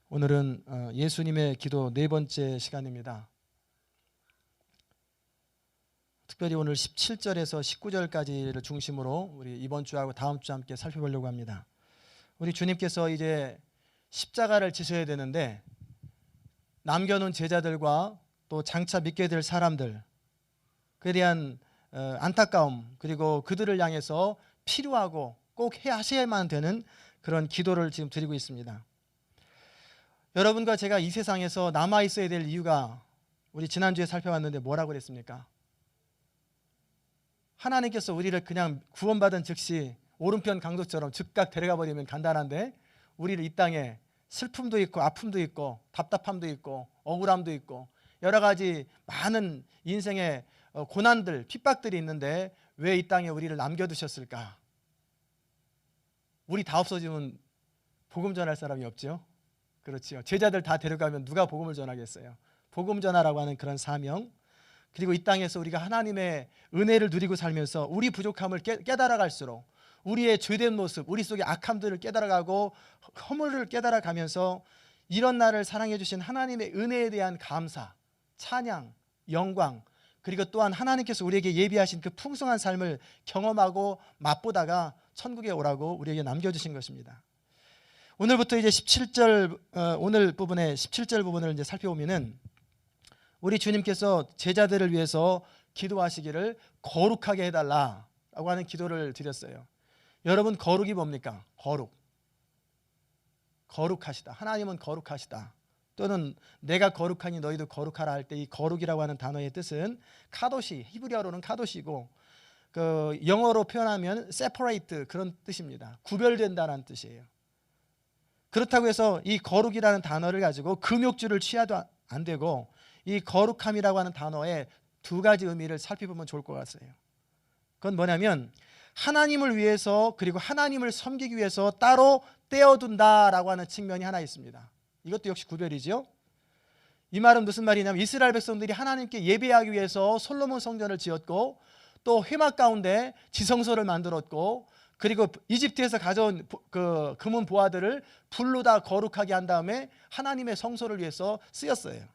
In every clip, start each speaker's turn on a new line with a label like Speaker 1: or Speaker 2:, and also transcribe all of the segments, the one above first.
Speaker 1: 오늘은 예수님의 기도 네 번째 시간입니다. 특별히 오늘 17절에서 19절까지를 중심으로 우리 이번 주하고 다음 주 함께 살펴보려고 합니다. 우리 주님께서 이제 십자가를 지셔야 되는데 남겨놓은 제자들과 또 장차 믿게 될 사람들, 그에 대한 안타까움, 그리고 그들을 향해서 필요하고 꼭 하셔야만 되는 그런 기도를 지금 드리고 있습니다. 여러분과 제가 이 세상에서 남아 있어야 될 이유가 우리 지난주에 살펴봤는데 뭐라고 그랬습니까? 하나님께서 우리를 그냥 구원받은 즉시 오른편 강도처럼 즉각 데려가 버리면 간단한데, 우리를 이 땅에 슬픔도 있고 아픔도 있고 답답함도 있고 억울함도 있고 여러 가지 많은 인생의 고난들, 핍박들이 있는데 왜 이 땅에 우리를 남겨두셨을까? 우리 다 없어지면 복음 전할 사람이 없죠. 그렇지요. 제자들 다 데려가면 누가 복음을 전하겠어요? 복음 전하라고 하는 그런 사명, 그리고 이 땅에서 우리가 하나님의 은혜를 누리고 살면서 우리 부족함을 깨달아갈수록 우리의 죄된 모습, 우리 속의 악함들을 깨달아가고 허물을 깨달아가면서 이런 나를 사랑해 주신 하나님의 은혜에 대한 감사, 찬양, 영광, 그리고 또한 하나님께서 우리에게 예비하신 그 풍성한 삶을 경험하고 맛보다가 천국에 오라고 우리에게 남겨주신 것입니다. 오늘부터 이제 17절 오늘 부분의 17절 부분을 이제 살펴보면은 우리 주님께서 제자들을 위해서 기도하시기를 거룩하게 해달라라고 하는 기도를 드렸어요. 여러분, 거룩이 뭡니까? 거룩하시다. 하나님은 거룩하시다. 또는 내가 거룩하니 너희도 거룩하라 할 때 이 거룩이라고 하는 단어의 뜻은 카도시, 히브리어로는 카도시고 그 영어로 표현하면 separate 그런 뜻입니다. 구별된다는 뜻이에요. 그렇다고 해서 이 거룩이라는 단어를 가지고 금욕주를 취해도 안 되고, 이 거룩함이라고 하는 단어의 두 가지 의미를 살펴보면 좋을 것 같아요. 그건 뭐냐면 하나님을 위해서 그리고 하나님을 섬기기 위해서 따로 떼어둔다라고 하는 측면이 하나 있습니다. 이것도 역시 구별이죠. 이 말은 무슨 말이냐면 이스라엘 백성들이 하나님께 예배하기 위해서 솔로몬 성전을 지었고 또 회막 가운데 지성소를 만들었고, 그리고 이집트에서 가져온 그 금은 보화들을 불로 다 거룩하게 한 다음에 하나님의 성소를 위해서 쓰였어요.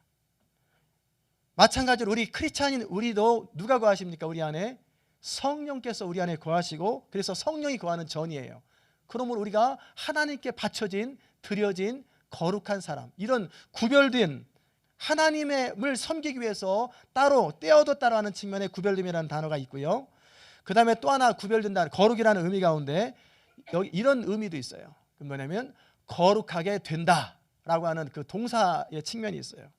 Speaker 1: 마찬가지로 우리 크리스찬인 우리도 누가 거하십니까? 우리 안에 성령께서 우리 안에 거하시고, 그래서 성령이 거하는 전이에요. 그러므로 우리가 하나님께 바쳐진, 드려진 거룩한 사람, 이런 구별된 하나님을 섬기기 위해서 따로 떼어뒀다라는 측면의 구별됨이라는 단어가 있고요. 그 다음에 또 하나 구별된다, 거룩이라는 의미 가운데 여기 이런 의미도 있어요. 그 뭐냐면 거룩하게 된다라고 하는 그 동사의 측면이 있어요.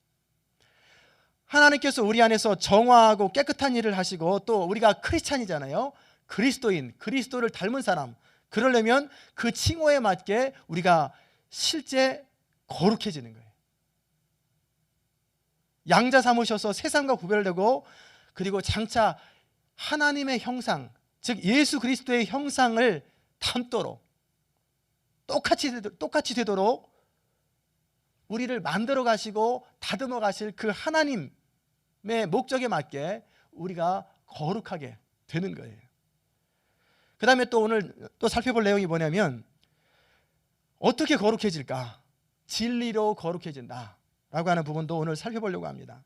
Speaker 1: 하나님께서 우리 안에서 정화하고 깨끗한 일을 하시고, 또 우리가 크리스찬이잖아요. 그리스도인, 그리스도를 닮은 사람, 그러려면 그 칭호에 맞게 우리가 실제 거룩해지는 거예요. 양자 삼으셔서 세상과 구별되고, 그리고 장차 하나님의 형상, 즉 예수 그리스도의 형상을 담도록 똑같이 되도록 우리를 만들어 가시고 다듬어 가실 그 하나님의 목적에 맞게 우리가 거룩하게 되는 거예요. 그 다음에 또 오늘 또 살펴볼 내용이 뭐냐면 어떻게 거룩해질까? 진리로 거룩해진다 라고 하는 부분도 오늘 살펴보려고 합니다.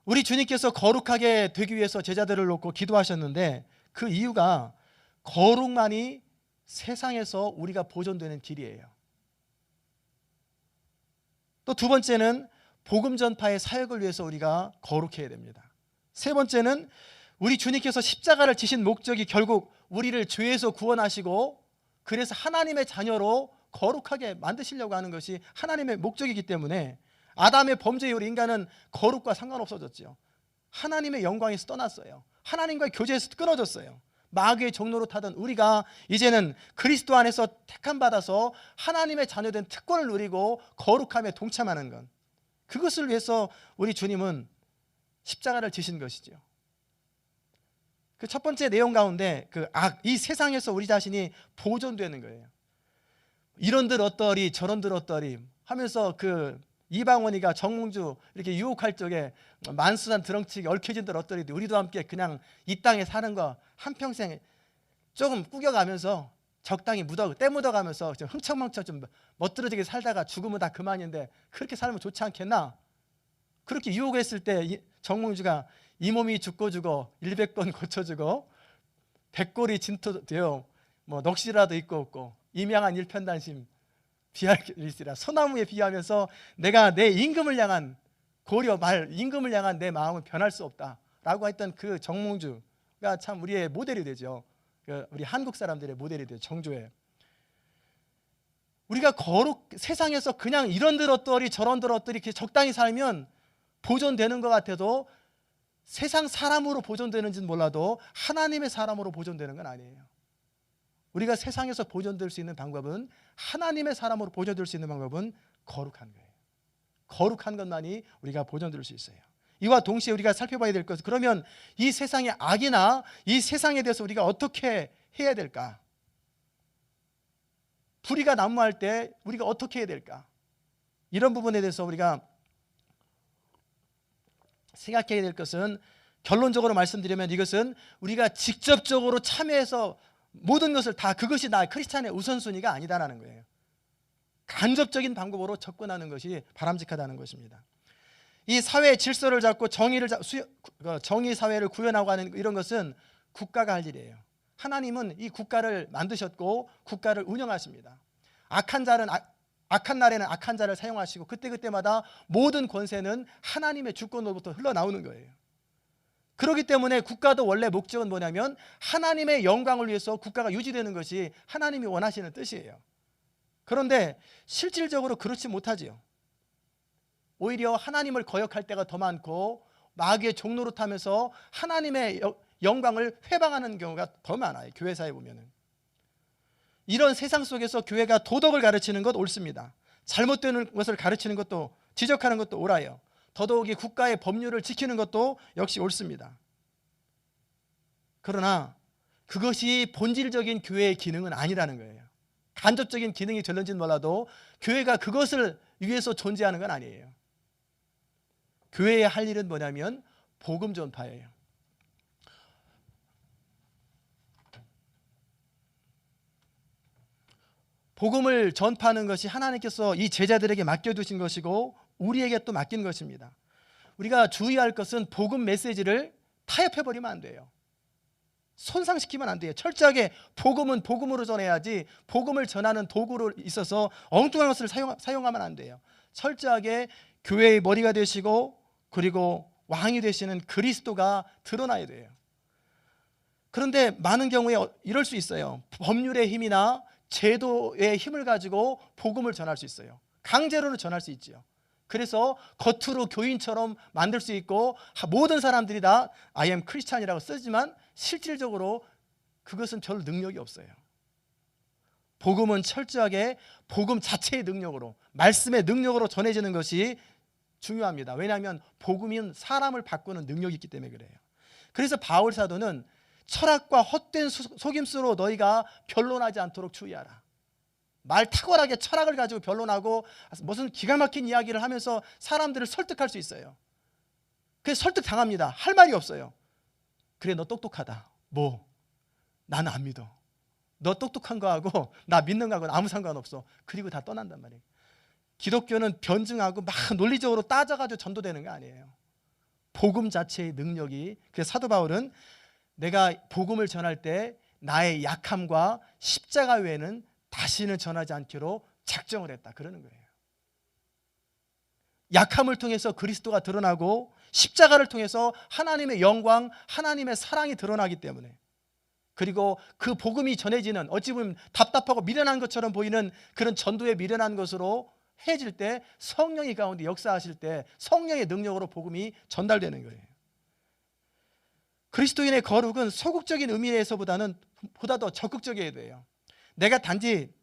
Speaker 1: 우리 주님께서 거룩하게 되기 위해서 제자들을 놓고 기도하셨는데 그 이유가 거룩만이 세상에서 우리가 보존되는 길이에요. 또 두 번째는 복음 전파의 사역을 위해서 우리가 거룩해야 됩니다. 세 번째는 우리 주님께서 십자가를 지신 목적이 결국 우리를 죄에서 구원하시고 그래서 하나님의 자녀로 거룩하게 만드시려고 하는 것이 하나님의 목적이기 때문에 아담의 범죄 이후로 인간은 거룩과 상관없어졌죠. 하나님의 영광에서 떠났어요. 하나님과의 교제에서 끊어졌어요. 마귀의 종로로 타던 우리가 이제는 그리스도 안에서 택함받아서 하나님의 자녀된 특권을 누리고 거룩함에 동참하는 것, 그것을 위해서 우리 주님은 십자가를 지신 것이죠. 그 첫 번째 내용 가운데 이 세상에서 우리 자신이 보존되는 거예요. 이런들 어떠리 저런들 어떠리 하면서 그 이방원이가 정몽주 이렇게 유혹할 적에 만수산 드렁치기 얽혀진들 어떠리, 우리도 함께 그냥 이 땅에 사는 거 한평생 조금 꾸겨가면서 적당히 때 묻어가면서 좀 흥청망청 좀 멋들어지게 살다가 죽으면 다 그만인데 그렇게 살면 좋지 않겠나? 그렇게 유혹했을 때 정몽주가 이 몸이 죽고 죽어 100번 고쳐주고 백골이 진토되어 뭐 넋이라도 있고 없고 임양한 일편단심 비할리시라, 소나무에 비하면서 내가 내 임금을 향한 임금을 향한 내 마음은 변할 수 없다라고 했던 그 정몽주가 참 우리의 모델이 되죠. 우리 한국 사람들의 모델이 되죠. 정조예요. 우리가 세상에서 그냥 이런 들었더리 저런 들었더리 이렇게 적당히 살면 보존되는 것 같아도 세상 사람으로 보존되는지는 몰라도 하나님의 사람으로 보존되는 건 아니에요. 우리가 세상에서 보존될 수 있는 방법은, 하나님의 사람으로 보존될 수 있는 방법은 거룩한 거예요. 거룩한 것만이 우리가 보존될 수 있어요. 이와 동시에 우리가 살펴봐야 될 것은, 그러면 이 세상의 악이나 이 세상에 대해서 우리가 어떻게 해야 될까? 불의가 난무할 때 우리가 어떻게 해야 될까? 이런 부분에 대해서 우리가 생각해야 될 것은, 결론적으로 말씀드리면 이것은 우리가 직접적으로 참여해서 모든 것을 다, 그것이 나 크리스찬의 우선순위가 아니다라는 거예요. 간접적인 방법으로 접근하는 것이 바람직하다는 것입니다. 이 사회의 질서를 잡고 정의 사회를 구현하고 하는 이런 것은 국가가 할 일이에요. 하나님은 이 국가를 만드셨고 국가를 운영하십니다. 악한 날에는 악한 자를 사용하시고 그때마다 모든 권세는 하나님의 주권으로부터 흘러나오는 거예요. 그렇기 때문에 국가도 원래 목적은 뭐냐면 하나님의 영광을 위해서 국가가 유지되는 것이 하나님이 원하시는 뜻이에요. 그런데 실질적으로 그렇지 못하지요. 오히려 하나님을 거역할 때가 더 많고 마귀의 종노릇하면서 하나님의 영광을 회방하는 경우가 더 많아요. 교회사에 보면은. 이런 세상 속에서 교회가 도덕을 가르치는 것 옳습니다. 잘못되는 것을 가르치는 것도, 지적하는 것도 옳아요. 더더욱이 국가의 법률을 지키는 것도 역시 옳습니다. 그러나 그것이 본질적인 교회의 기능은 아니라는 거예요. 간접적인 기능이 될는지는 몰라도 교회가 그것을 위해서 존재하는 건 아니에요. 교회의 할 일은 뭐냐면 복음 전파예요. 복음을 전파하는 것이 하나님께서 이 제자들에게 맡겨두신 것이고 우리에게 또 맡긴 것입니다. 우리가 주의할 것은 복음 메시지를 타협해버리면 안 돼요. 손상시키면 안 돼요. 철저하게 복음은 복음으로 전해야지, 복음을 전하는 도구로 있어서 엉뚱한 것을 사용하면 안 돼요. 철저하게 교회의 머리가 되시고 그리고 왕이 되시는 그리스도가 드러나야 돼요. 그런데 많은 경우에 이럴 수 있어요. 법률의 힘이나 제도의 힘을 가지고 복음을 전할 수 있어요. 강제로는 전할 수 있지요. 그래서 겉으로 교인처럼 만들 수 있고 모든 사람들이 다 I am Christian이라고 쓰지만 실질적으로 그것은 별 능력이 없어요. 복음은 철저하게 복음 자체의 능력으로, 말씀의 능력으로 전해지는 것이 중요합니다. 왜냐하면 복음은 사람을 바꾸는 능력이 있기 때문에 그래요. 그래서 바울 사도는 철학과 헛된 속임수로 너희가 변론하지 않도록 주의하라. 말 탁월하게 철학을 가지고 변론하고 무슨 기가 막힌 이야기를 하면서 사람들을 설득할 수 있어요. 그래서 설득 당합니다. 할 말이 없어요. 그래, 너 똑똑하다. 뭐? 나는 안 믿어. 너 똑똑한 거하고 나 믿는 거하고는 아무 상관없어. 그리고 다 떠난단 말이에요. 기독교는 변증하고 막 논리적으로 따져가지고 전도되는 거 아니에요. 복음 자체의 능력이. 그래서 사도 바울은 내가 복음을 전할 때 나의 약함과 십자가 외에는 다시는 전하지 않기로 작정을 했다, 그러는 거예요. 약함을 통해서 그리스도가 드러나고 십자가를 통해서 하나님의 영광, 하나님의 사랑이 드러나기 때문에, 그리고 그 복음이 전해지는, 어찌 보면 답답하고 미련한 것처럼 보이는 그런 전도에 미련한 것으로 해질 때, 성령이 가운데 역사하실 때 성령의 능력으로 복음이 전달되는 거예요. 그리스도인의 거룩은 소극적인 의미에서보다는 보다 더 적극적이어야 돼요. 내가 단지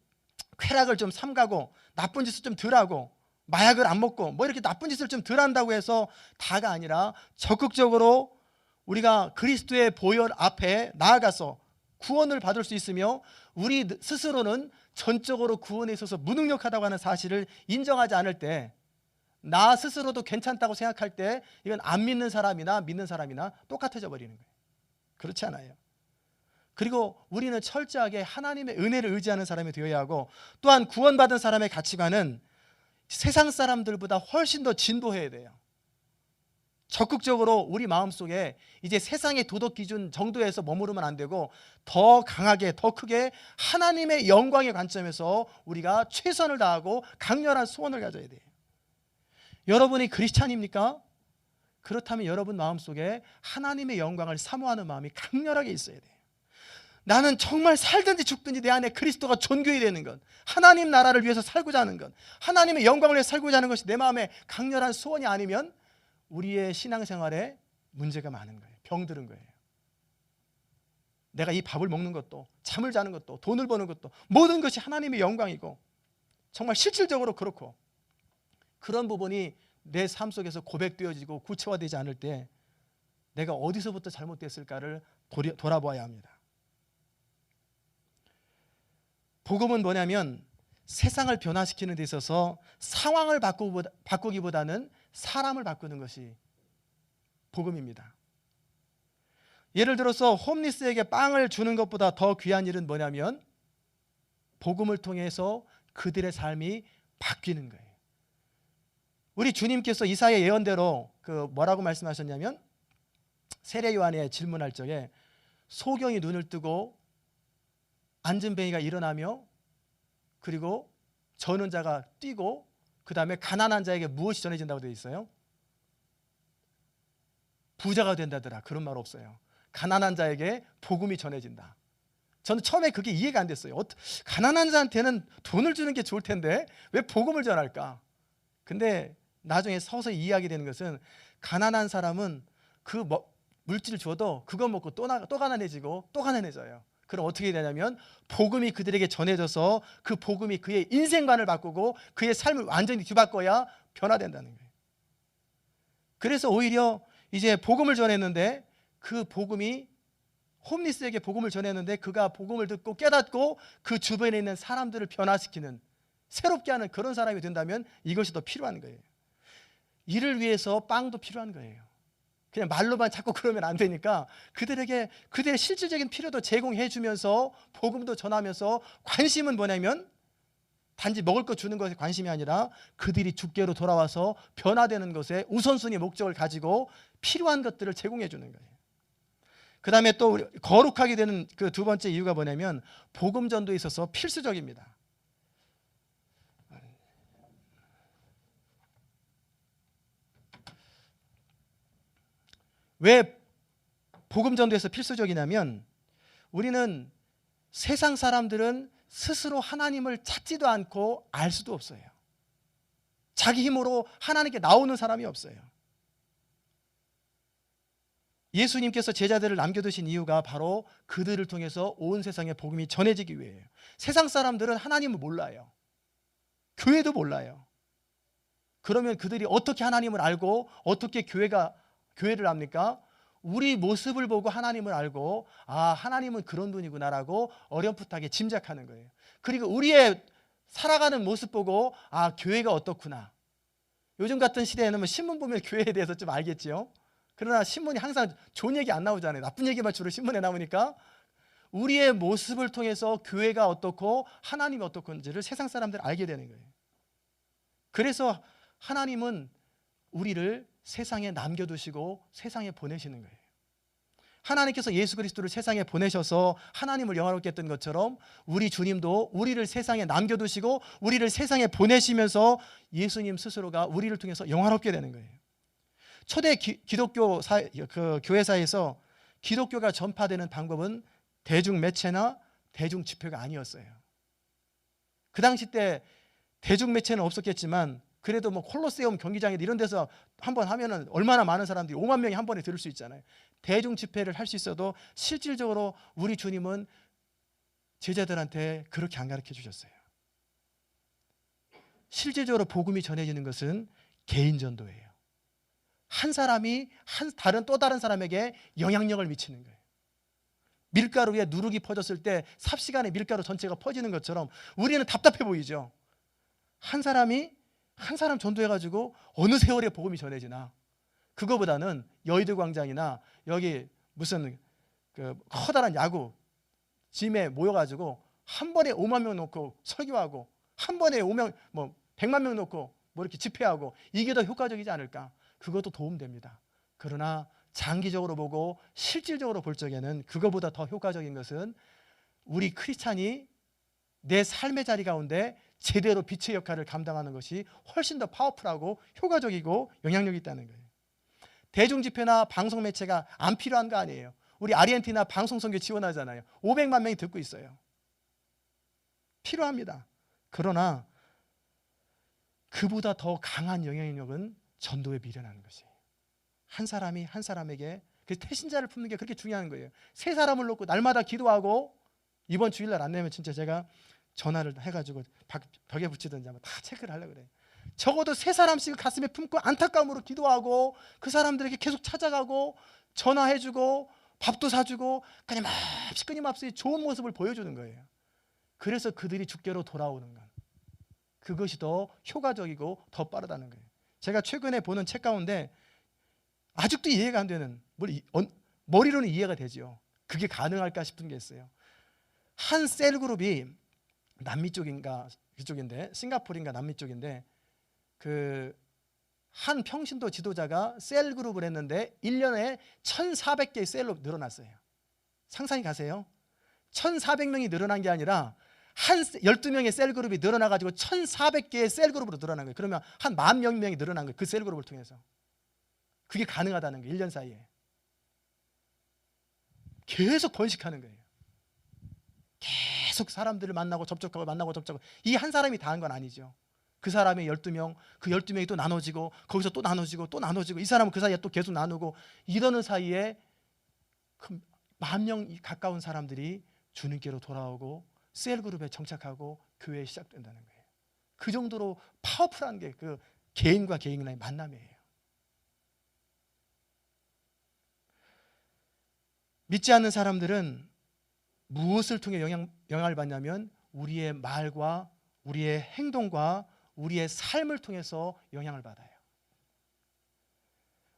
Speaker 1: 쾌락을 좀 삼가고 나쁜 짓을 좀 덜하고 마약을 안 먹고 뭐 이렇게 나쁜 짓을 좀 덜 한다고 해서 다가 아니라 적극적으로 우리가 그리스도의 보혈 앞에 나아가서 구원을 받을 수 있으며 우리 스스로는 전적으로 구원에 있어서 무능력하다고 하는 사실을 인정하지 않을 때, 나 스스로도 괜찮다고 생각할 때 이건 안 믿는 사람이나 믿는 사람이나 똑같아져 버리는 거예요. 그렇지 않아요. 그리고 우리는 철저하게 하나님의 은혜를 의지하는 사람이 되어야 하고, 또한 구원받은 사람의 가치관은 세상 사람들보다 훨씬 더 진보해야 돼요. 적극적으로 우리 마음속에 이제 세상의 도덕 기준 정도에서 머무르면 안 되고, 더 강하게, 더 크게 하나님의 영광의 관점에서 우리가 최선을 다하고 강렬한 소원을 가져야 돼요. 여러분이 크리스찬입니까? 그렇다면 여러분 마음속에 하나님의 영광을 사모하는 마음이 강렬하게 있어야 돼요. 나는 정말 살든지 죽든지 내 안에 그리스도가 존귀해야 되는 것, 하나님 나라를 위해서 살고자 하는 것, 하나님의 영광을 위해서 살고자 하는 것이 내 마음에 강렬한 소원이 아니면 우리의 신앙생활에 문제가 많은 거예요. 병들은 거예요. 내가 이 밥을 먹는 것도, 잠을 자는 것도, 돈을 버는 것도 모든 것이 하나님의 영광이고, 정말 실질적으로 그렇고, 그런 부분이 내 삶 속에서 고백되어지고 구체화되지 않을 때 내가 어디서부터 잘못됐을까를 돌아봐야 합니다. 복음은 뭐냐면 세상을 변화시키는 데 있어서 상황을 바꾸기보다는 사람을 바꾸는 것이 복음입니다. 예를 들어서 홈리스에게 빵을 주는 것보다 더 귀한 일은 뭐냐면 복음을 통해서 그들의 삶이 바뀌는 거예요. 우리 주님께서 이사야 예언대로 뭐라고 말씀하셨냐면, 세례 요한의 질문할 적에 소경이 눈을 뜨고 앉은 뱅이가 일어나며, 그리고 저는 자가 뛰고, 그 다음에 가난한 자에게 무엇이 전해진다고 되어 있어요? 부자가 된다더라. 그런 말 없어요. 가난한 자에게 복음이 전해진다. 저는 처음에 그게 이해가 안 됐어요. 가난한 자한테는 돈을 주는 게 좋을 텐데 왜 복음을 전할까? 근데 나중에 서서히 이해하게 되는 것은, 가난한 사람은 그 물질을 줘도 그거 먹고 또 가난해지고 또 가난해져요. 그럼 어떻게 되냐면 복음이 그들에게 전해져서 그 복음이 그의 인생관을 바꾸고 그의 삶을 완전히 뒤바꿔야 변화된다는 거예요. 그래서 오히려 이제 복음을 전했는데, 그 복음이 홈리스에게 복음을 전했는데 그가 복음을 듣고 깨닫고 그 주변에 있는 사람들을 변화시키는, 새롭게 하는 그런 사람이 된다면 이것이 더 필요한 거예요. 이를 위해서 빵도 필요한 거예요. 그냥 말로만 자꾸 그러면 안 되니까 그들에게 그들의 실질적인 필요도 제공해 주면서 복음도 전하면서, 관심은 뭐냐면 단지 먹을 거 주는 것에 관심이 아니라 그들이 주께로 돌아와서 변화되는 것에 우선순위 목적을 가지고 필요한 것들을 제공해 주는 거예요. 그 다음에 또 거룩하게 되는 그 두 번째 이유가 뭐냐면 복음 전도에 있어서 필수적입니다. 왜 복음 전도에서 필수적이냐면, 우리는 세상 사람들은 스스로 하나님을 찾지도 않고 알 수도 없어요. 자기 힘으로 하나님께 나오는 사람이 없어요. 예수님께서 제자들을 남겨두신 이유가 바로 그들을 통해서 온 세상에 복음이 전해지기 위해요. 세상 사람들은 하나님을 몰라요. 교회도 몰라요. 그러면 그들이 어떻게 하나님을 알고 어떻게 교회를 합니까? 우리 모습을 보고 하나님을 알고, 아, 하나님은 그런 분이구나라고 어렴풋하게 짐작하는 거예요. 그리고 우리의 살아가는 모습 보고, 아, 교회가 어떻구나. 요즘 같은 시대에는 신문 보면 교회에 대해서 좀 알겠지요. 그러나 신문이 항상 좋은 얘기 안 나오잖아요. 나쁜 얘기만 주로 신문에 나오니까 우리의 모습을 통해서 교회가 어떻고 하나님이 어떻건지를 세상 사람들은 알게 되는 거예요. 그래서 하나님은 우리를 세상에 남겨두시고 세상에 보내시는 거예요. 하나님께서 예수 그리스도를 세상에 보내셔서 하나님을 영화롭게 했던 것처럼 우리 주님도 우리를 세상에 남겨두시고 우리를 세상에 보내시면서 예수님 스스로가 우리를 통해서 영화롭게 되는 거예요. 초대 기독교 교회사에서 기독교가 전파되는 방법은 대중 매체나 대중 집회가 아니었어요. 그 당시 때 대중 매체는 없었겠지만 그래도 콜로세움 경기장에 이런 데서 한번 하면은 얼마나 많은 사람들이 5만 명이 한 번에 들을 수 있잖아요. 대중 집회를 할 수 있어도 실질적으로 우리 주님은 제자들한테 그렇게 안 가르쳐 주셨어요. 실질적으로 복음이 전해지는 것은 개인 전도예요. 한 사람이 또 다른 사람에게 영향력을 미치는 거예요. 밀가루에 누룩이 퍼졌을 때 삽시간에 밀가루 전체가 퍼지는 것처럼 우리는 답답해 보이죠. 한 사람 전도해가지고 어느 세월에 복음이 전해지나. 그거보다는 여의도 광장이나 여기 무슨 커다란 야구 짐에 모여가지고 한 번에 5만 명 놓고 설교하고 한 번에 5명, 100만 명 놓고 이렇게 집회하고 이게 더 효과적이지 않을까? 그것도 도움됩니다. 그러나 장기적으로 보고 실질적으로 볼 적에는 그거보다 더 효과적인 것은 우리 크리스찬이 내 삶의 자리 가운데 제대로 빛의 역할을 감당하는 것이 훨씬 더 파워풀하고 효과적이고 영향력이 있다는 거예요. 대중 집회나 방송 매체가 안 필요한 거 아니에요. 우리 아르헨티나 방송 선교 지원하잖아요. 500만 명이 듣고 있어요. 필요합니다. 그러나 그보다 더 강한 영향력은 전도에 미련하는 것이에요. 한 사람이 한 사람에게 그 태신자를 품는 게 그렇게 중요한 거예요. 세 사람을 놓고 날마다 기도하고 이번 주일날 안 내면 진짜 제가 전화를 해가지고 벽에 붙이든지 한번 다 체크를 하려고 그래요. 적어도 세 사람씩 가슴에 품고 안타까움으로 기도하고 그 사람들에게 계속 찾아가고 전화해주고 밥도 사주고 끊임없이 좋은 모습을 보여주는 거예요. 그래서 그들이 주께로 돌아오는 것, 그것이 더 효과적이고 더 빠르다는 거예요. 제가 최근에 보는 책 가운데 아직도 이해가 안 되는, 머리로는 이해가 되죠. 그게 가능할까 싶은 게 있어요. 한 셀그룹이 남미 쪽인가 그쪽인데, 싱가포르인가 남미 쪽인데, 그 한 평신도 지도자가 셀그룹을 했는데 1년에 1,400개의 셀로 늘어났어요. 상상이 가세요? 1,400명이 늘어난 게 아니라 한 12명의 셀그룹이 늘어나가지고 1,400개의 셀그룹으로 늘어난 거예요. 그러면 한 10,000명이 늘어난 거예요. 그 셀그룹을 통해서. 그게 가능하다는 거예요. 1년 사이에. 계속 번식하는 거예요. 계속 사람들을 만나고 접촉하고 만나고 접촉하고. 이 한 사람이 다 한 건 아니죠. 그 사람의 12명, 그 12명이 또 나눠지고 거기서 또 나눠지고 또 나눠지고 이 사람은 그 사이에 또 계속 나누고 이러는 사이에 10,000명 가까운 사람들이 주님께로 돌아오고 셀그룹에 정착하고 교회에 시작된다는 거예요. 그 정도로 파워풀한 게 그 개인과 개인의 만남이에요. 믿지 않는 사람들은 무엇을 통해 영향을 받냐면 우리의 말과 우리의 행동과 우리의 삶을 통해서 영향을 받아요.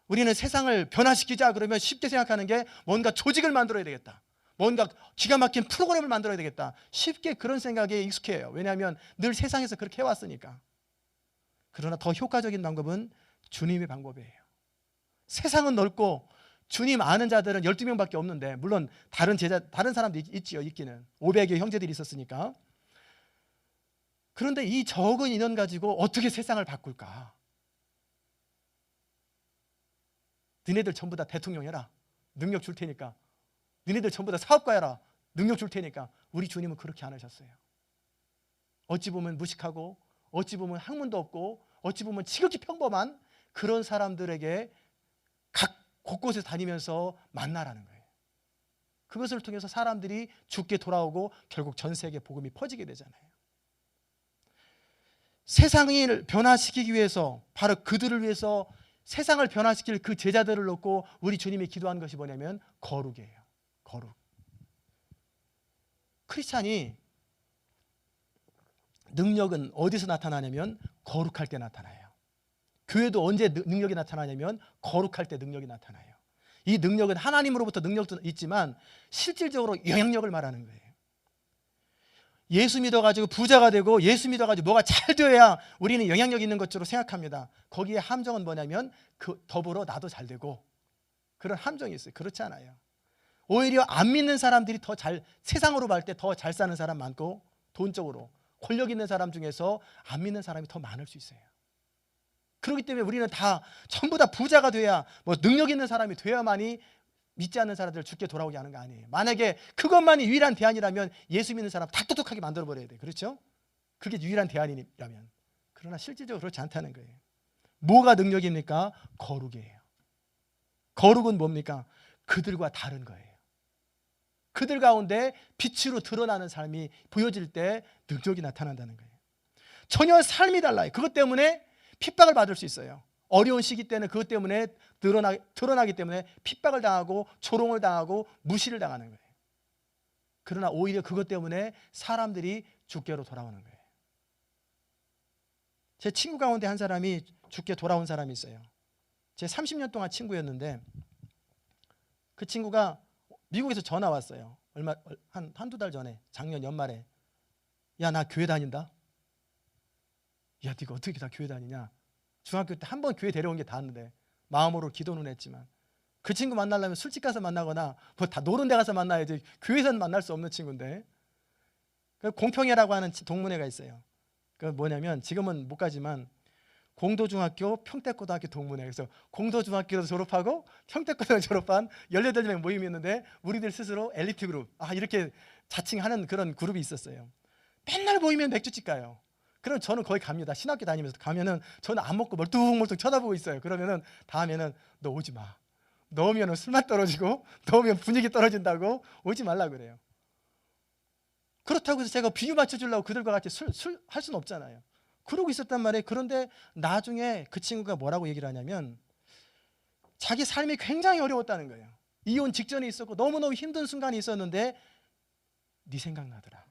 Speaker 1: 우리는 세상을 변화시키자 그러면 쉽게 생각하는 게 뭔가 조직을 만들어야 되겠다, 뭔가 기가 막힌 프로그램을 만들어야 되겠다, 쉽게 그런 생각에 익숙해요. 왜냐하면 늘 세상에서 그렇게 해왔으니까. 그러나 더 효과적인 방법은 주님의 방법이에요. 세상은 넓고 주님 아는 자들은 12명밖에 없는데, 물론 다른 사람도 있지요. 있기는 500여 형제들이 있었으니까. 그런데 이 적은 인원 가지고 어떻게 세상을 바꿀까? 너네들 전부 다 대통령 해라, 능력 줄 테니까. 너네들 전부 다 사업가 해라, 능력 줄 테니까. 우리 주님은 그렇게 안 하셨어요. 어찌 보면 무식하고 어찌 보면 학문도 없고 어찌 보면 지극히 평범한 그런 사람들에게 각 곳곳에 다니면서 만나라는 거예요. 그것을 통해서 사람들이 주께 돌아오고 결국 전 세계 복음이 퍼지게 되잖아요. 세상을 변화시키기 위해서, 바로 그들을 위해서 세상을 변화시킬 그 제자들을 놓고 우리 주님이 기도한 것이 뭐냐면 거룩이에요. 거룩. 크리스찬이 능력은 어디서 나타나냐면 거룩할 때 나타나요. 교회도 언제 능력이 나타나냐면 거룩할 때 능력이 나타나요. 이 능력은 하나님으로부터 능력도 있지만 실질적으로 영향력을 말하는 거예요. 예수 믿어가지고 부자가 되고 예수 믿어가지고 뭐가 잘 되어야 우리는 영향력 있는 것으로 생각합니다. 거기에 함정은 뭐냐면 더불어 나도 잘 되고, 그런 함정이 있어요. 그렇지 않아요. 오히려 안 믿는 사람들이 더 잘, 세상으로 볼 때 더 잘 사는 사람 많고, 돈적으로 권력 있는 사람 중에서 안 믿는 사람이 더 많을 수 있어요. 그렇기 때문에 우리는 다 전부 다 부자가 돼야, 능력 있는 사람이 돼야만이 믿지 않는 사람들을 주께 돌아오게 하는 거 아니에요. 만약에 그것만이 유일한 대안이라면 예수 믿는 사람 다 똑똑하게 만들어버려야 돼요. 그렇죠? 그게 유일한 대안이라면. 그러나 실질적으로 그렇지 않다는 거예요. 뭐가 능력입니까? 거룩이에요. 거룩은 뭡니까? 그들과 다른 거예요. 그들 가운데 빛으로 드러나는 삶이 보여질 때 능력이 나타난다는 거예요. 전혀 삶이 달라요. 그것 때문에 핍박을 받을 수 있어요. 어려운 시기 때는 그것 때문에 드러나기 때문에 핍박을 당하고 조롱을 당하고 무시를 당하는 거예요. 그러나 오히려 그것 때문에 사람들이 주께로 돌아오는 거예요. 제 친구 가운데 한 사람이 주께 돌아온 사람이 있어요. 제 30년 동안 친구였는데 그 친구가 미국에서 전화 왔어요. 한두 달 전에, 작년 연말에, 야, 나 교회 다닌다. 야, 네가 어떻게 다 교회 다니냐? 중학교 때 한 번 교회 데려온 게 다였는데, 마음으로 기도는 했지만, 그 친구 만나려면 술집 가서 만나거나 뭐 다 노는 데 가서 만나야지, 교회에서는 만날 수 없는 친구인데. 그 공평회라고 하는 동문회가 있어요. 그 뭐냐면, 지금은 못 가지만 공도중학교, 평택고등학교 동문회. 그래서 공도중학교도 졸업하고 평택고등학교 졸업한 18명 모임이 있는데, 우리들 스스로 엘리트 그룹, 이렇게 자칭하는 그런 그룹이 있었어요. 맨날 모이면 맥주집 가요. 그럼 저는 거기 갑니다. 신학교 다니면서 가면은 저는 안 먹고 멀뚱멀뚱 쳐다보고 있어요. 그러면은 다음에는 너 오지 마. 너 오면 술맛 떨어지고, 너 오면 분위기 떨어진다고 오지 말라 그래요. 그렇다고 해서 제가 비유 맞춰주려고 그들과 같이 술 할 수는 없잖아요. 그러고 있었단 말이에요. 그런데 나중에 그 친구가 뭐라고 얘기를 하냐면, 자기 삶이 굉장히 어려웠다는 거예요. 이혼 직전에 있었고 너무너무 힘든 순간이 있었는데, 네 생각나더라.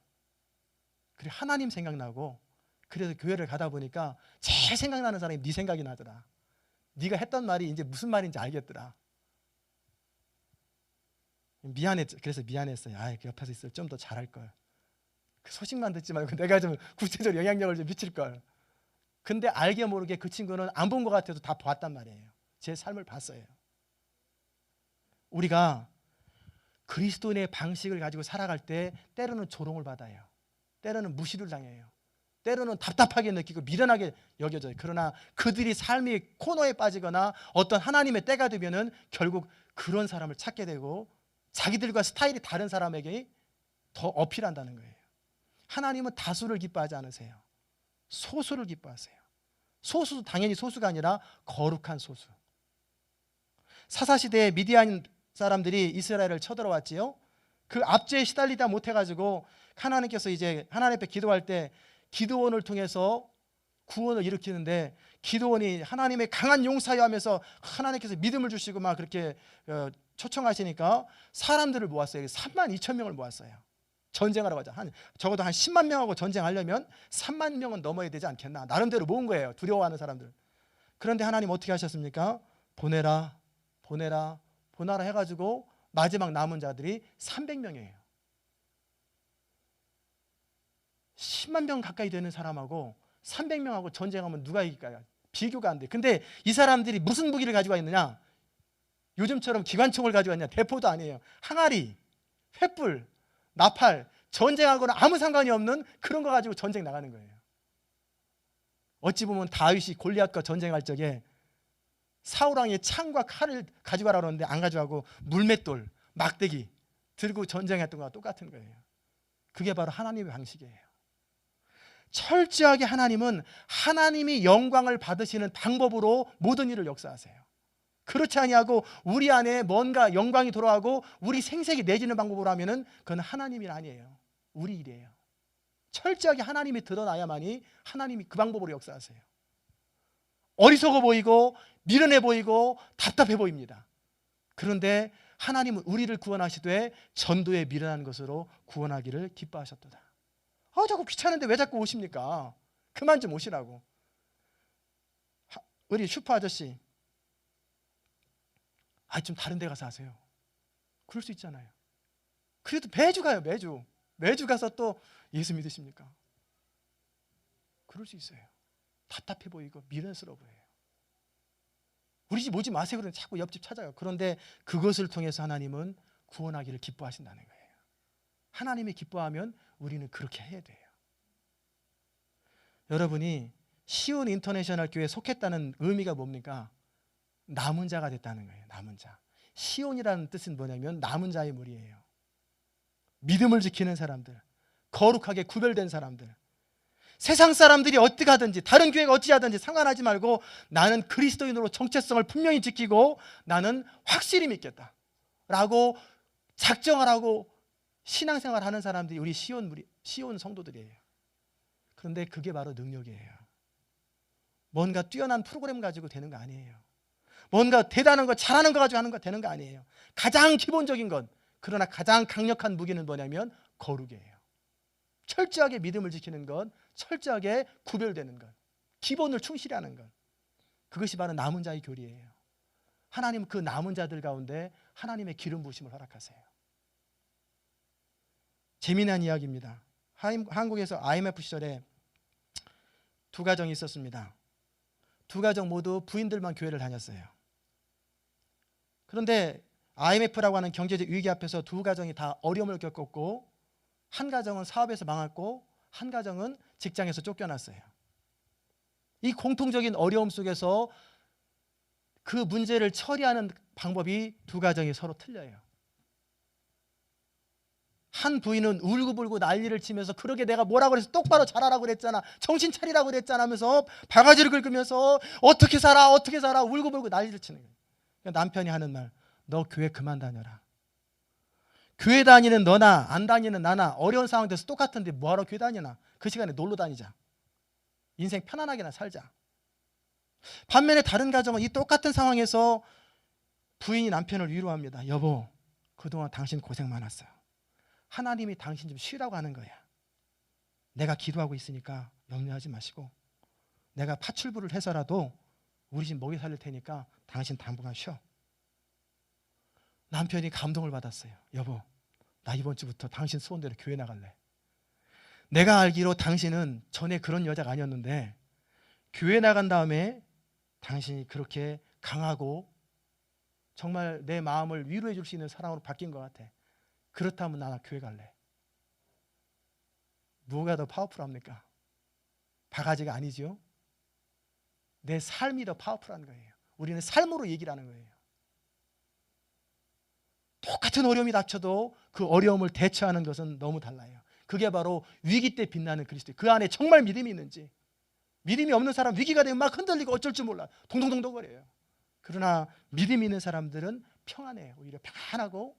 Speaker 1: 그리고 하나님 생각나고, 그래서 교회를 가다 보니까 제일 생각나는 사람이 네 생각이 나더라. 네가 했던 말이 이제 무슨 말인지 알겠더라. 그래서 미안했어요. 그 옆에서 있을 좀 더 잘할 걸. 그 소식만 듣지 말고 내가 좀 구체적으로 영향력을 좀 미칠 걸. 근데 알게 모르게 그 친구는 안 본 것 같아도 다 봤단 말이에요. 제 삶을 봤어요. 우리가 그리스도인의 방식을 가지고 살아갈 때 때로는 조롱을 받아요. 때로는 무시를 당해요. 때로는 답답하게 느끼고 미련하게 여겨져요. 그러나 그들이 삶이 코너에 빠지거나 어떤 하나님의 때가 되면은 결국 그런 사람을 찾게 되고, 자기들과 스타일이 다른 사람에게 더 어필한다는 거예요. 하나님은 다수를 기뻐하지 않으세요. 소수를 기뻐하세요. 소수도 당연히 소수가 아니라 거룩한 소수. 사사시대에 미디안 사람들이 이스라엘을 쳐들어왔지요. 그 압제에 시달리다 못해가지고 하나님께서 이제 하나님 앞에 기도할 때 기드온을 통해서 구원을 일으키는데, 기드온이 하나님의 강한 용사여 하면서 하나님께서 믿음을 주시고 막 그렇게 초청하시니까 사람들을 모았어요. 3만 2천 명을 모았어요. 전쟁하러 가자. 적어도 한 10만 명하고 전쟁하려면 3만 명은 넘어야 되지 않겠나. 나름대로 모은 거예요. 두려워하는 사람들. 그런데 하나님 어떻게 하셨습니까? 보내라 해가지고 마지막 남은 자들이 300명이에요. 10만 명 가까이 되는 사람하고 300명하고 전쟁하면 누가 이길까요? 비교가 안 돼. 근데 이 사람들이 무슨 무기를 가지고 있느냐? 요즘처럼 기관총을 가지고 있냐? 대포도 아니에요. 항아리, 횃불, 나팔, 전쟁하고는 아무 상관이 없는 그런 거 가지고 전쟁 나가는 거예요. 어찌 보면 다윗이 골리앗과 전쟁할 적에 사울왕이 창과 칼을 가져가라고 하는데 안 가져가고 물맷돌, 막대기 들고 전쟁했던 거와 똑같은 거예요. 그게 바로 하나님의 방식이에요. 철저하게 하나님은 하나님이 영광을 받으시는 방법으로 모든 일을 역사하세요. 그렇지 아니하고 우리 안에 뭔가 영광이 돌아가고 우리 생색이 내지는 방법으로 하면은 그건 하나님이 아니에요. 우리 일이에요. 철저하게 하나님이 드러나야만이 하나님이 그 방법으로 역사하세요. 어리석어 보이고 미련해 보이고 답답해 보입니다. 그런데 하나님은 우리를 구원하시되 전도에 미련한 것으로 구원하기를 기뻐하셨도다. 자꾸 귀찮은데 왜 자꾸 오십니까? 그만 좀 오시라고. 우리 슈퍼 아저씨, 좀 다른 데 가서 하세요. 그럴 수 있잖아요. 그래도 매주 가요. 매주 가서 또 예수 믿으십니까? 그럴 수 있어요. 답답해 보이고 미련스러워 보여요. 우리 집 오지 마세요. 그러면 자꾸 옆집 찾아요. 그런데 그것을 통해서 하나님은 구원하기를 기뻐하신다는 거예요. 하나님이 기뻐하면 우리는 그렇게 해야 돼요. 여러분이 시온 인터내셔널 교회에 속했다는 의미가 뭡니까? 남은 자가 됐다는 거예요. 남은 자. 시온이라는 뜻은 뭐냐면 남은 자의 무리예요. 믿음을 지키는 사람들, 거룩하게 구별된 사람들. 세상 사람들이 어떻게 하든지 다른 교회가 어찌 하든지 상관하지 말고 나는 그리스도인으로 정체성을 분명히 지키고 나는 확실히 믿겠다 라고 작정을 하고 신앙생활 하는 사람들이 우리 시온 성도들이에요. 그런데 그게 바로 능력이에요. 뭔가 뛰어난 프로그램 가지고 되는 거 아니에요. 뭔가 대단한 거 잘하는 거 가지고 하는 거 되는 거 아니에요. 가장 기본적인 건, 그러나 가장 강력한 무기는 뭐냐면 거룩이에요. 철저하게 믿음을 지키는 것, 철저하게 구별되는 것, 기본을 충실히 하는 것. 그것이 바로 남은 자의 교리예요. 하나님은 그 남은 자들 가운데 하나님의 기름 부으심을 허락하세요. 재미난 이야기입니다. 한국에서 IMF 시절에 두 가정이 있었습니다. 두 가정 모두 부인들만 교회를 다녔어요. 그런데 IMF라고 하는 경제적 위기 앞에서 두 가정이 다 어려움을 겪었고, 한 가정은 사업에서 망했고 한 가정은 직장에서 쫓겨났어요. 이 공통적인 어려움 속에서 그 문제를 처리하는 방법이 두 가정이 서로 틀려요. 한 부인은 울고불고 난리를 치면서, 그러게 내가 뭐라고 그래서 똑바로 잘하라고 그랬잖아, 정신 차리라고 그랬잖아 하면서 바가지를 긁으면서 어떻게 살아 울고불고 난리를 치는 거예요. 그러니까 남편이 하는 말, 너 교회 그만 다녀라. 교회 다니는 너나 안 다니는 나나 어려운 상황 돼서 똑같은데 뭐하러 교회 다니나. 그 시간에 놀러 다니자. 인생 편안하게나 살자. 반면에 다른 가정은 이 똑같은 상황에서 부인이 남편을 위로합니다. 여보, 그동안 당신 고생 많았어요. 하나님이 당신 좀 쉬라고 하는 거야. 내가 기도하고 있으니까 염려하지 마시고, 내가 파출부를 해서라도 우리 집 먹이 살릴 테니까 당신 당분간 쉬어. 남편이 감동을 받았어요. 여보, 나 이번 주부터 당신 소원대로 교회 나갈래. 내가 알기로 당신은 전에 그런 여자가 아니었는데 교회 나간 다음에 당신이 그렇게 강하고 정말 내 마음을 위로해 줄 수 있는 사람으로 바뀐 것 같아. 그렇다면 나 교회 갈래. 누가 더 파워풀합니까? 바가지가 아니죠. 내 삶이 더 파워풀한 거예요. 우리는 삶으로 얘기를 하는 거예요. 똑같은 어려움이 닥쳐도 그 어려움을 대처하는 것은 너무 달라요. 그게 바로 위기 때 빛나는 그리스도. 그 안에 정말 믿음이 있는지. 믿음이 없는 사람 위기가 되면 막 흔들리고 어쩔 줄 몰라. 동동동동거려요. 그러나 믿음이 있는 사람들은 평안해요. 오히려 평안하고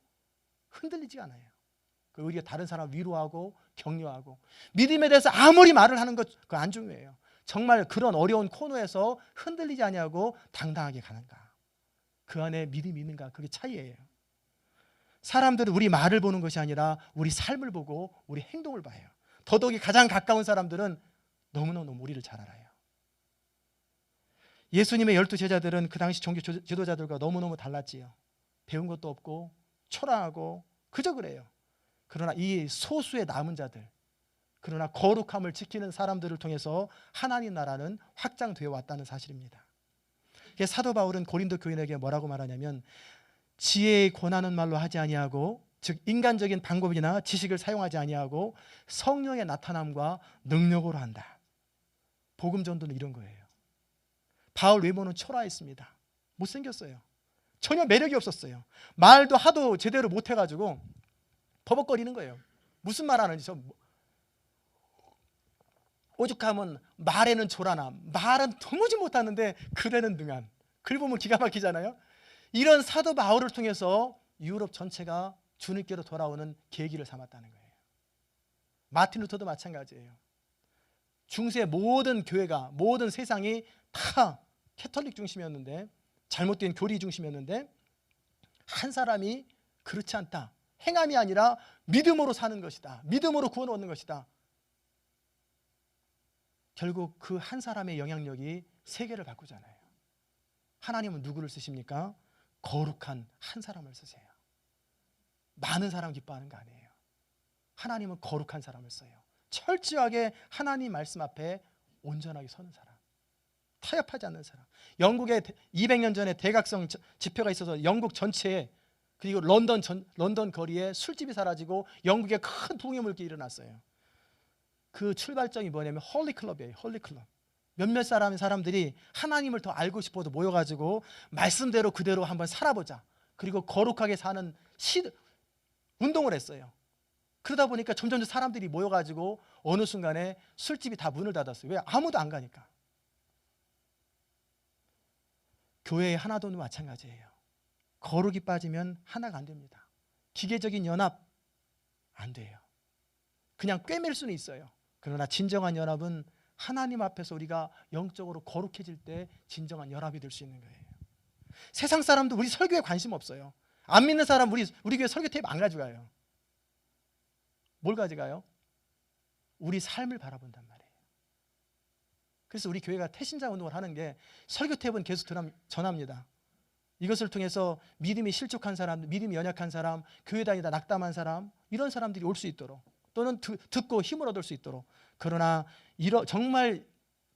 Speaker 1: 흔들리지 않아요. 오히려 다른 사람 위로하고 격려하고, 믿음에 대해서 아무리 말을 하는 것 그거 안 중요해요. 정말 그런 어려운 코너에서 흔들리지 아니하고 당당하게 가는가, 그 안에 믿음이 있는가, 그게 차이예요. 사람들은 우리 말을 보는 것이 아니라 우리 삶을 보고 우리 행동을 봐요. 더더욱이 가장 가까운 사람들은 너무너무 우리를 잘 알아요. 예수님의 12 제자들은 그 당시 종교 지도자들과 너무너무 달랐지요. 배운 것도 없고 초라하고 그저 그래요. 그러나 이 소수의 남은 자들, 그러나 거룩함을 지키는 사람들을 통해서 하나님 나라는 확장되어 왔다는 사실입니다. 사도 바울은 고린도 교인에게 뭐라고 말하냐면, 지혜의 권하는 말로 하지 아니하고, 즉 인간적인 방법이나 지식을 사용하지 아니하고 성령의 나타남과 능력으로 한다. 복음 전도는 이런 거예요. 바울 외모는 초라했습니다. 못생겼어요. 전혀 매력이 없었어요. 말도 하도 제대로 못해가지고 버벅거리는 거예요. 무슨 말 하는지. 오죽하면 말에는 조라나, 말은 도무지 못하는데 글에는 능한. 글 보면 기가 막히잖아요. 이런 사도 바울을 통해서 유럽 전체가 주님께로 돌아오는 계기를 삼았다는 거예요. 마틴 루터도 마찬가지예요. 중세 모든 교회가, 모든 세상이 다 캐톨릭 중심이었는데, 잘못된 교리 중심이었는데, 한 사람이 그렇지 않다, 행함이 아니라 믿음으로 사는 것이다, 믿음으로 구원 얻는 것이다. 결국 그 한 사람의 영향력이 세계를 바꾸잖아요. 하나님은 누구를 쓰십니까? 거룩한 한 사람을 쓰세요. 많은 사람 기뻐하는 거 아니에요. 하나님은 거룩한 사람을 써요. 철저하게 하나님 말씀 앞에 온전하게 서는 사람, 타협하지 않는 사람. 영국에 200년 전에 대각성 집회가 있어서 영국 전체에, 그리고 런던 거리에 술집이 사라지고 영국에 큰 부흥의 물결이 일어났어요. 그 출발점이 뭐냐면 홀리클럽이에요. 홀리클럽. 몇몇 사람들이 하나님을 더 알고 싶어도 모여가지고 말씀대로 그대로 한번 살아보자, 그리고 거룩하게 사는 운동을 했어요. 그러다 보니까 점점 사람들이 모여가지고 어느 순간에 술집이 다 문을 닫았어요. 왜? 아무도 안 가니까. 교회의 하나도 마찬가지예요. 거룩이 빠지면 하나가 안 됩니다. 기계적인 연합 안 돼요. 그냥 꿰맬 수는 있어요. 그러나 진정한 연합은 하나님 앞에서 우리가 영적으로 거룩해질 때 진정한 연합이 될 수 있는 거예요. 세상 사람도 우리 설교에 관심 없어요. 안 믿는 사람 우리 교회 설교 테이프 안 가져가요. 뭘 가져가요? 우리 삶을 바라본단 말이에요. 그래서 우리 교회가 태신자 운동을 하는 게 설교 테이프는 계속 전합니다. 이것을 통해서 믿음이 실족한 사람, 믿음이 연약한 사람, 교회 다니다 낙담한 사람, 이런 사람들이 올 수 있도록, 또는 듣고 힘을 얻을 수 있도록. 그러나 정말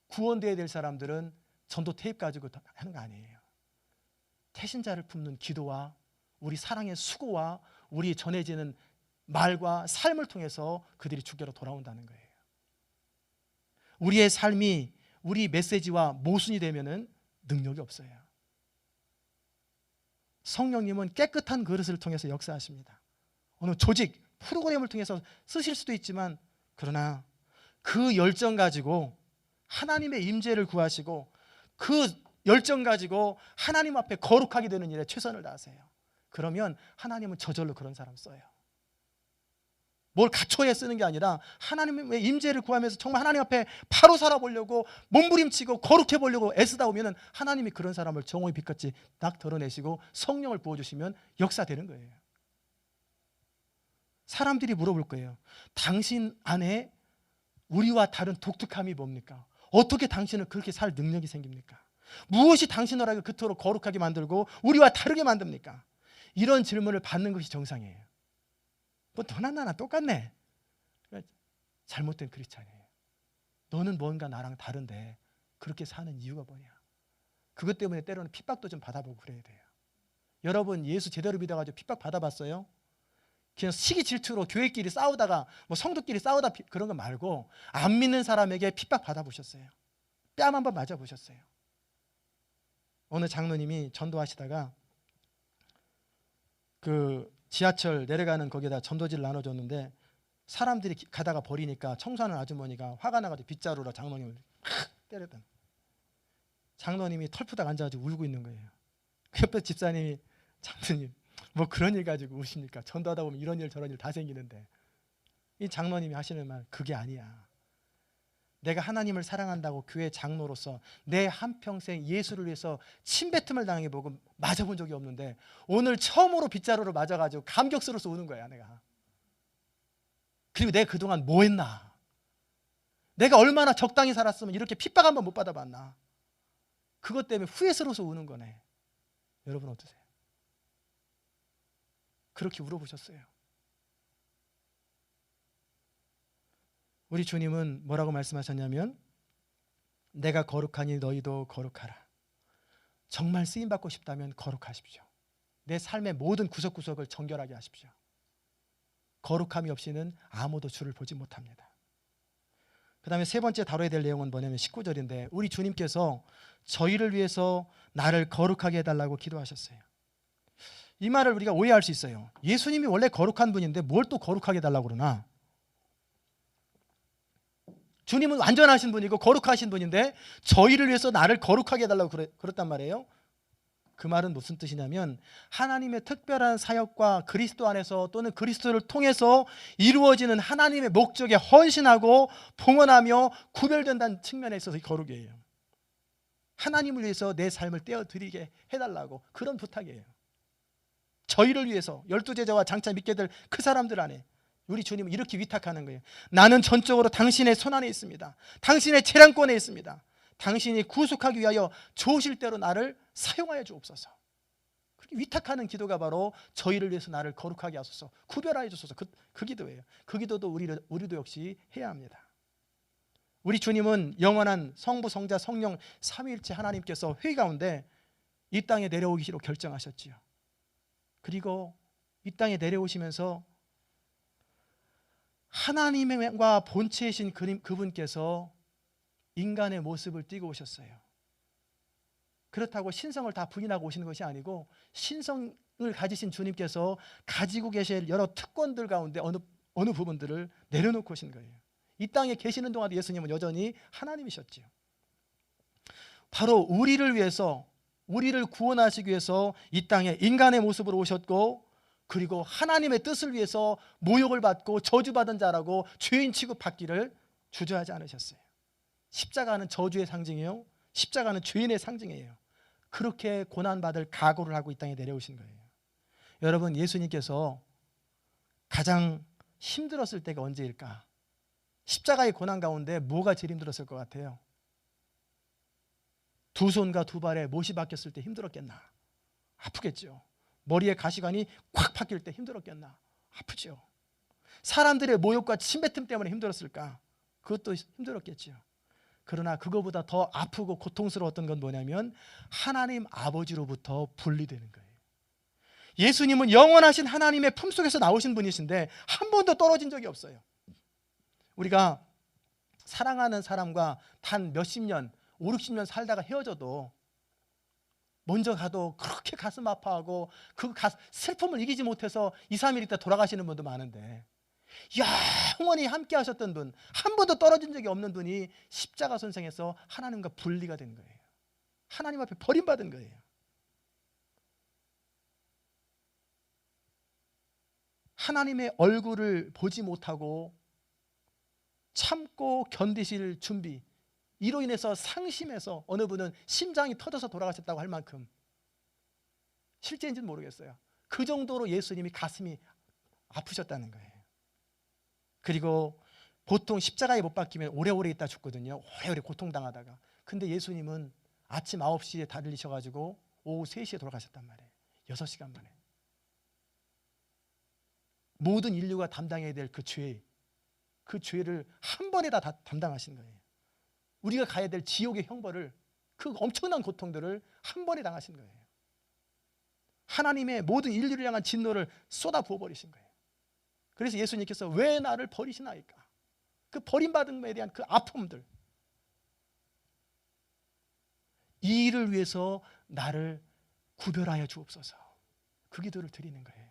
Speaker 1: 구원되어야 될 사람들은 전도 테이프 가지고 하는 거 아니에요. 태신자를 품는 기도와 우리 사랑의 수고와 우리 전해지는 말과 삶을 통해서 그들이 주께로 돌아온다는 거예요. 우리의 삶이 우리 메시지와 모순이 되면은 능력이 없어요. 성령님은 깨끗한 그릇을 통해서 역사하십니다. 어느 조직, 프로그램을 통해서 쓰실 수도 있지만, 그러나 그 열정 가지고 하나님의 임재를 구하시고 그 열정 가지고 하나님 앞에 거룩하게 되는 일에 최선을 다하세요. 그러면 하나님은 저절로 그런 사람 써요. 뭘 갖춰야 쓰는 게 아니라 하나님의 임재를 구하면서 정말 하나님 앞에 바로 살아보려고 몸부림치고 거룩해 보려고 애쓰다 보면 하나님이 그런 사람을 정오의 빛같이 딱 드러내시고 성령을 부어주시면 역사되는 거예요. 사람들이 물어볼 거예요. 당신 안에 우리와 다른 독특함이 뭡니까? 어떻게 당신은 그렇게 살 능력이 생깁니까? 무엇이 당신을 그토록 거룩하게 만들고 우리와 다르게 만듭니까? 이런 질문을 받는 것이 정상이에요. 뭐 너나 나나 똑같네. 잘못된 크리스찬이에요. 너는 뭔가 나랑 다른데 그렇게 사는 이유가 뭐냐? 그것 때문에 때로는 핍박도 좀 받아보고 그래야 돼요. 여러분 예수 제대로 믿어가지고 핍박 받아봤어요? 그냥 시기 질투로 교회끼리 싸우다가 뭐 성도끼리 싸우다 그런 거 말고 안 믿는 사람에게 핍박 받아보셨어요? 뺨 한번 맞아보셨어요? 어느 장로님이 전도하시다가 그 지하철 내려가는 거기다 전도지를 나눠줬는데 사람들이 가다가 버리니까 청소하는 아주머니가 화가 나가지고 빗자루로 장로님을 팍 때렸던. 장로님이 털푸닥 앉아가지고 울고 있는 거예요. 그 옆에 집사님이 장로님 뭐 그런 일 가지고 우십니까? 전도하다 보면 이런 일 저런 일 다 생기는데. 이 장로님이 하시는 말, 그게 아니야. 내가 하나님을 사랑한다고 교회 장로로서 내 한평생 예수를 위해서 침뱉음을 당해보고 맞아본 적이 없는데 오늘 처음으로 빗자루를 맞아가지고 감격스러워서 우는 거야 내가. 그리고 내가 그동안 뭐 했나? 내가 얼마나 적당히 살았으면 이렇게 핍박 한번 못 받아봤나? 그것 때문에 후회스러워서 우는 거네. 여러분 어떠세요? 그렇게 울어보셨어요? 우리 주님은 뭐라고 말씀하셨냐면 내가 거룩하니 너희도 거룩하라. 정말 쓰임받고 싶다면 거룩하십시오. 내 삶의 모든 구석구석을 정결하게 하십시오. 거룩함이 없이는 아무도 주를 보지 못합니다. 그 다음에 세 번째 다뤄야 될 내용은 뭐냐면 19절인데 우리 주님께서 저희를 위해서 나를 거룩하게 해달라고 기도하셨어요. 이 말을 우리가 오해할 수 있어요. 예수님이 원래 거룩한 분인데 뭘 또 거룩하게 해달라고 그러나? 주님은 완전하신 분이고 거룩하신 분인데 저희를 위해서 나를 거룩하게 해달라고 그랬단 말이에요. 그 말은 무슨 뜻이냐면 하나님의 특별한 사역과 그리스도 안에서 또는 그리스도를 통해서 이루어지는 하나님의 목적에 헌신하고 봉헌하며 구별된다는 측면에 있어서 거룩이에요. 하나님을 위해서 내 삶을 떼어드리게 해달라고 그런 부탁이에요. 저희를 위해서 12제자와 장차 믿게 될 그 사람들 안에 우리 주님은 이렇게 위탁하는 거예요. 나는 전적으로 당신의 손안에 있습니다. 당신의 재량권에 있습니다. 당신이 구속하기 위하여 좋으실 대로 나를 사용하여 주옵소서. 그렇게 위탁하는 기도가 바로 저희를 위해서 나를 거룩하게 하소서, 구별하여 주소서. 그 기도예요. 그 기도도 우리도 역시 해야 합니다. 우리 주님은 영원한 성부, 성자, 성령 삼위일체 하나님께서 회의 가운데 이 땅에 내려오기로 결정하셨지요. 그리고 이 땅에 내려오시면서 하나님과 본체이신 그분께서 인간의 모습을 띠고 오셨어요. 그렇다고 신성을 다 부인하고 오시는 것이 아니고 신성을 가지신 주님께서 가지고 계실 여러 특권들 가운데 어느 부분들을 내려놓고 오신 거예요. 이 땅에 계시는 동안도 예수님은 여전히 하나님이셨지요. 바로 우리를 위해서, 우리를 구원하시기 위해서 이 땅에 인간의 모습으로 오셨고, 그리고 하나님의 뜻을 위해서 모욕을 받고 저주받은 자라고 죄인 취급받기를 주저하지 않으셨어요. 십자가는 저주의 상징이요, 십자가는 죄인의 상징이에요. 그렇게 고난받을 각오를 하고 이 땅에 내려오신 거예요. 여러분, 예수님께서 가장 힘들었을 때가 언제일까? 십자가의 고난 가운데 뭐가 제일 힘들었을 것 같아요? 두 손과 두 발에 못이 박혔을 때 힘들었겠나? 아프겠죠. 머리에 가시관이 콱 박힐 때 힘들었겠나? 아프죠. 사람들의 모욕과 침뱉음 때문에 힘들었을까? 그것도 힘들었겠죠. 그러나 그거보다 더 아프고 고통스러웠던 건 뭐냐면 하나님 아버지로부터 분리되는 거예요. 예수님은 영원하신 하나님의 품속에서 나오신 분이신데 한 번도 떨어진 적이 없어요. 우리가 사랑하는 사람과 단 몇십 년, 5, 60년 살다가 헤어져도 먼저 가도 그렇게 가슴 아파하고 그 슬픔을 이기지 못해서 2, 3일 있다 돌아가시는 분도 많은데 영원히 함께 하셨던 분, 한 번도 떨어진 적이 없는 분이 십자가 선생에서 하나님과 분리가 된 거예요. 하나님 앞에 버림받은 거예요. 하나님의 얼굴을 보지 못하고 참고 견디실 준비, 이로 인해서 상심해서 어느 분은 심장이 터져서 돌아가셨다고 할 만큼, 실제인지는 모르겠어요. 그 정도로 예수님이 가슴이 아프셨다는 거예요. 그리고 보통 십자가에 못 박히면 오래오래 있다 죽거든요. 오래오래 고통당하다가. 근데 예수님은 아침 9시에 달리셔가지고 오후 3시에 돌아가셨단 말이에요. 6시간 만에. 모든 인류가 담당해야 될 그 죄를 한 번에 다 담당하신 거예요. 우리가 가야 될 지옥의 형벌을, 그 엄청난 고통들을 한 번에 당하신 거예요. 하나님의 모든 인류를 향한 진노를 쏟아 부어버리신 거예요. 그래서 예수님께서 왜 나를 버리시나이까? 그 버림받음에 대한 그 아픔들, 이 일을 위해서 나를 구별하여 주옵소서, 그 기도를 드리는 거예요.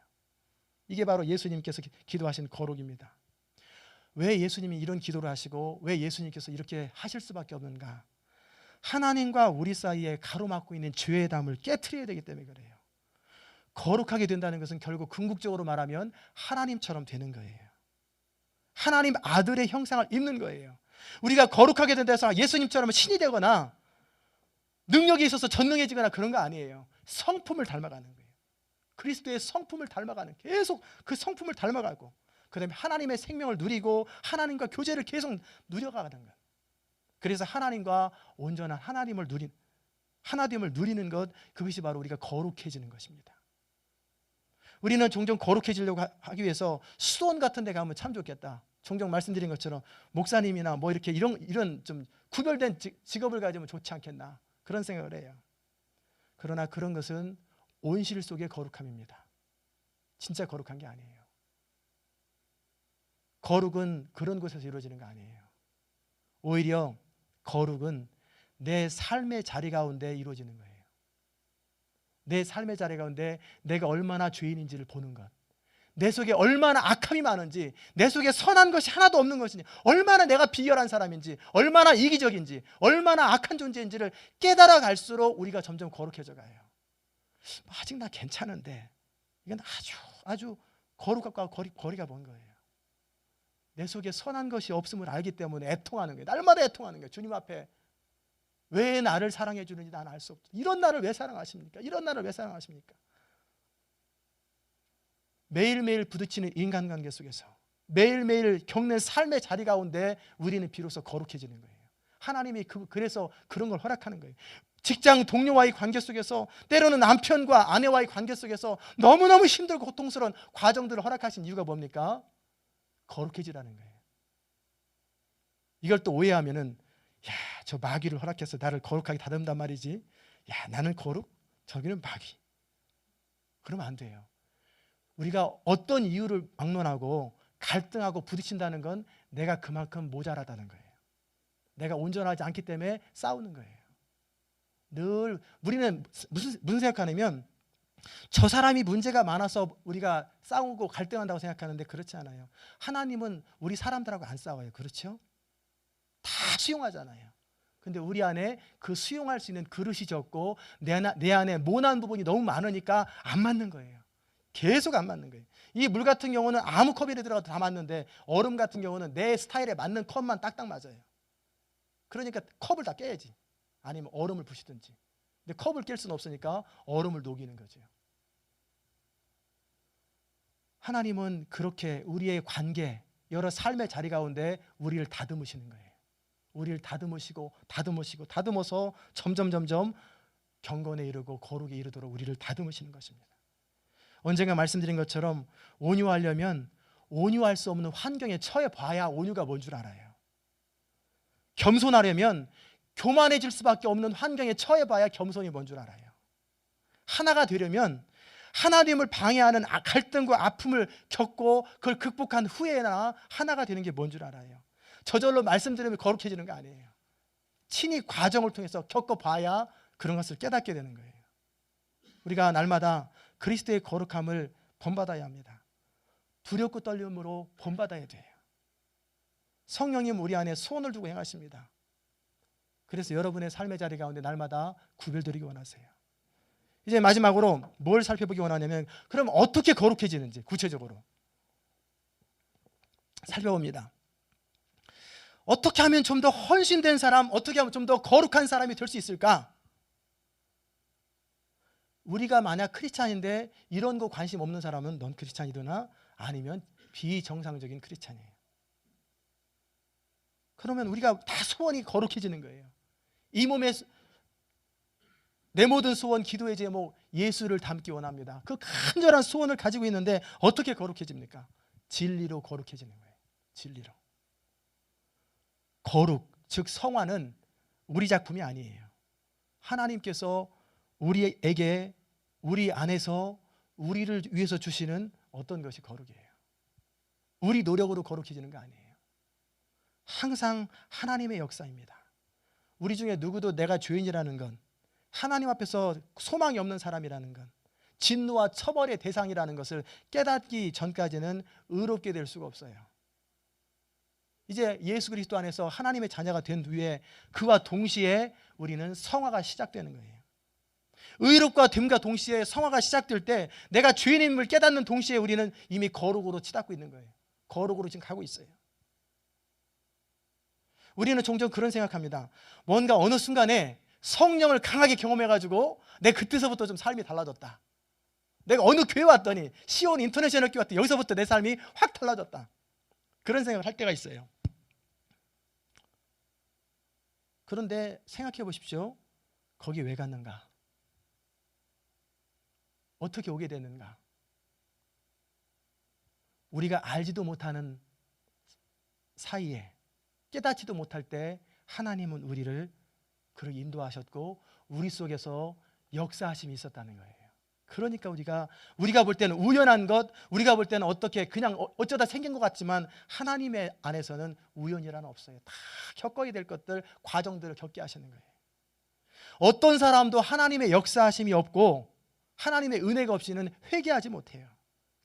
Speaker 1: 이게 바로 예수님께서 기도하신 거룩입니다. 왜 예수님이 이런 기도를 하시고 왜 예수님께서 이렇게 하실 수밖에 없는가? 하나님과 우리 사이에 가로막고 있는 죄의 담을 깨트려야 되기 때문에 그래요. 거룩하게 된다는 것은 결국 궁극적으로 말하면 하나님처럼 되는 거예요. 하나님 아들의 형상을 입는 거예요. 우리가 거룩하게 된다 해서 예수님처럼 신이 되거나 능력이 있어서 전능해지거나 그런 거 아니에요. 성품을 닮아가는 거예요. 그리스도의 성품을 닮아가는, 계속 그 성품을 닮아가고, 그 다음에 하나님의 생명을 누리고 하나님과 교제를 계속 누려가는 거예요. 그래서 하나님과 온전한 하나님을 누리는 것, 그것이 바로 우리가 거룩해지는 것입니다. 우리는 종종 거룩해지려고 하기 위해서 수도원 같은 데 가면 참 좋겠다. 종종 말씀드린 것처럼 목사님이나 뭐 이렇게 이런 좀 구별된 직업을 가지면 좋지 않겠나, 그런 생각을 해요. 그러나 그런 것은 온실 속의 거룩함입니다. 진짜 거룩한 게 아니에요. 거룩은 그런 곳에서 이루어지는 거 아니에요. 오히려 거룩은 내 삶의 자리 가운데 이루어지는 거예요. 내 삶의 자리 가운데 내가 얼마나 죄인인지를 보는 것, 내 속에 얼마나 악함이 많은지, 내 속에 선한 것이 하나도 없는 것인지, 얼마나 내가 비열한 사람인지, 얼마나 이기적인지, 얼마나 악한 존재인지를 깨달아 갈수록 우리가 점점 거룩해져 가요. 아직 나 괜찮은데, 이건 아주 거룩과 거리가 먼 거예요. 내 속에 선한 것이 없음을 알기 때문에 애통하는 거예요. 날마다 애통하는 거예요. 주님 앞에 왜 나를 사랑해 주는지 나는 알 수 없다. 이런 나를 왜 사랑하십니까? 이런 나를 왜 사랑하십니까? 매일매일 부딪히는 인간관계 속에서, 매일매일 겪는 삶의 자리 가운데 우리는 비로소 거룩해지는 거예요. 하나님이 그래서 그런 걸 허락하는 거예요. 직장 동료와의 관계 속에서, 때로는 남편과 아내와의 관계 속에서 너무너무 힘들고 고통스러운 과정들을 허락하신 이유가 뭡니까? 거룩해지라는 거예요. 이걸 또 오해하면은, 야, 저 마귀를 허락해서 나를 거룩하게 다듬단 말이지, 야, 나는 거룩, 저기는 마귀, 그러면 안 돼요. 우리가 어떤 이유를 막론하고 갈등하고 부딪힌다는 건 내가 그만큼 모자라다는 거예요. 내가 온전하지 않기 때문에 싸우는 거예요. 늘 우리는 무슨 생각하냐면, 저 사람이 문제가 많아서 우리가 싸우고 갈등한다고 생각하는데 그렇지 않아요. 하나님은 우리 사람들하고 안 싸워요. 그렇죠? 다 수용하잖아요. 근데 우리 안에 그 수용할 수 있는 그릇이 적고 내 안에 모난 부분이 너무 많으니까 안 맞는 거예요. 계속 안 맞는 거예요. 이 물 같은 경우는 아무 컵에 들어가도 다 맞는데, 얼음 같은 경우는 내 스타일에 맞는 컵만 딱딱 맞아요. 그러니까 컵을 다 깨야지, 아니면 얼음을 부시든지. 근데 컵을 깰 수는 없으니까 얼음을 녹이는 거죠. 하나님은 그렇게 우리의 관계, 여러 삶의 자리 가운데 우리를 다듬으시는 거예요. 우리를 다듬으시고 다듬어서 점점 경건에 이르고 거룩에 이르도록 우리를 다듬으시는 것입니다. 언젠가 말씀드린 것처럼 온유하려면 온유할 수 없는 환경에 처해 봐야 온유가 뭔 줄 알아요. 겸손하려면 교만해질 수밖에 없는 환경에 처해 봐야 겸손이 뭔 줄 알아요. 하나가 되려면 하나님을 방해하는 갈등과 아픔을 겪고 그걸 극복한 후에나 하나가 되는 게 뭔 줄 알아요. 저절로 말씀드리면 거룩해지는 거 아니에요. 친히 과정을 통해서 겪어봐야 그런 것을 깨닫게 되는 거예요. 우리가 날마다 그리스도의 거룩함을 본받아야 합니다. 두렵고 떨림으로 본받아야 돼요. 성령님 우리 안에 소원을 두고 행하십니다. 그래서 여러분의 삶의 자리 가운데 날마다 구별드리기 원하세요. 이제 마지막으로 뭘 살펴보기 원하냐면, 그럼 어떻게 거룩해지는지 구체적으로 살펴봅니다. 어떻게 하면 좀 더 헌신된 사람, 어떻게 하면 좀 더 거룩한 사람이 될 수 있을까? 우리가 만약 크리스찬인데 이런 거 관심 없는 사람은 넌 크리스찬이거나 아니면 비정상적인 크리스찬이에요. 그러면 우리가 다 소원이 거룩해지는 거예요. 이 몸에 내 모든 소원, 기도의 제목, 예수를 닮기 원합니다. 그 간절한 소원을 가지고 있는데 어떻게 거룩해집니까? 진리로 거룩해지는 거예요. 진리로. 거룩, 즉 성화는 우리 작품이 아니에요. 하나님께서 우리에게, 우리 안에서 우리를 위해서 주시는 어떤 것이 거룩이에요. 우리 노력으로 거룩해지는 거 아니에요. 항상 하나님의 역사입니다. 우리 중에 누구도 내가 죄인이라는 건, 하나님 앞에서 소망이 없는 사람이라는 건, 진노와 처벌의 대상이라는 것을 깨닫기 전까지는 의롭게 될 수가 없어요. 이제 예수 그리스도 안에서 하나님의 자녀가 된 후에 그와 동시에 우리는 성화가 시작되는 거예요. 의롭과 됨과 동시에 성화가 시작될 때 내가 죄인임을 깨닫는 동시에 우리는 이미 거룩으로 치닫고 있는 거예요. 거룩으로 지금 가고 있어요. 우리는 종종 그런 생각합니다. 뭔가 어느 순간에 성령을 강하게 경험해가지고 내 그때서부터 좀 삶이 달라졌다. 내가 어느 교회 왔더니, 시온 인터내셔널 교회 왔더니 여기서부터 내 삶이 확 달라졌다. 그런 생각을 할 때가 있어요. 그런데 생각해 보십시오. 거기 왜 갔는가? 어떻게 오게 됐는가? 우리가 알지도 못하는 사이에, 깨닫지도 못할 때 하나님은 우리를 그렇게 인도하셨고 우리 속에서 역사하심이 있었다는 거예요. 그러니까 우리가 볼 때는 우연한 것, 우리가 볼 때는 어떻게 그냥 어쩌다 생긴 것 같지만 하나님의 안에서는 우연이란 없어요. 다 겪어야 될 것들, 과정들을 겪게 하시는 거예요. 어떤 사람도 하나님의 역사하심이 없고 하나님의 은혜가 없이는 회개하지 못해요.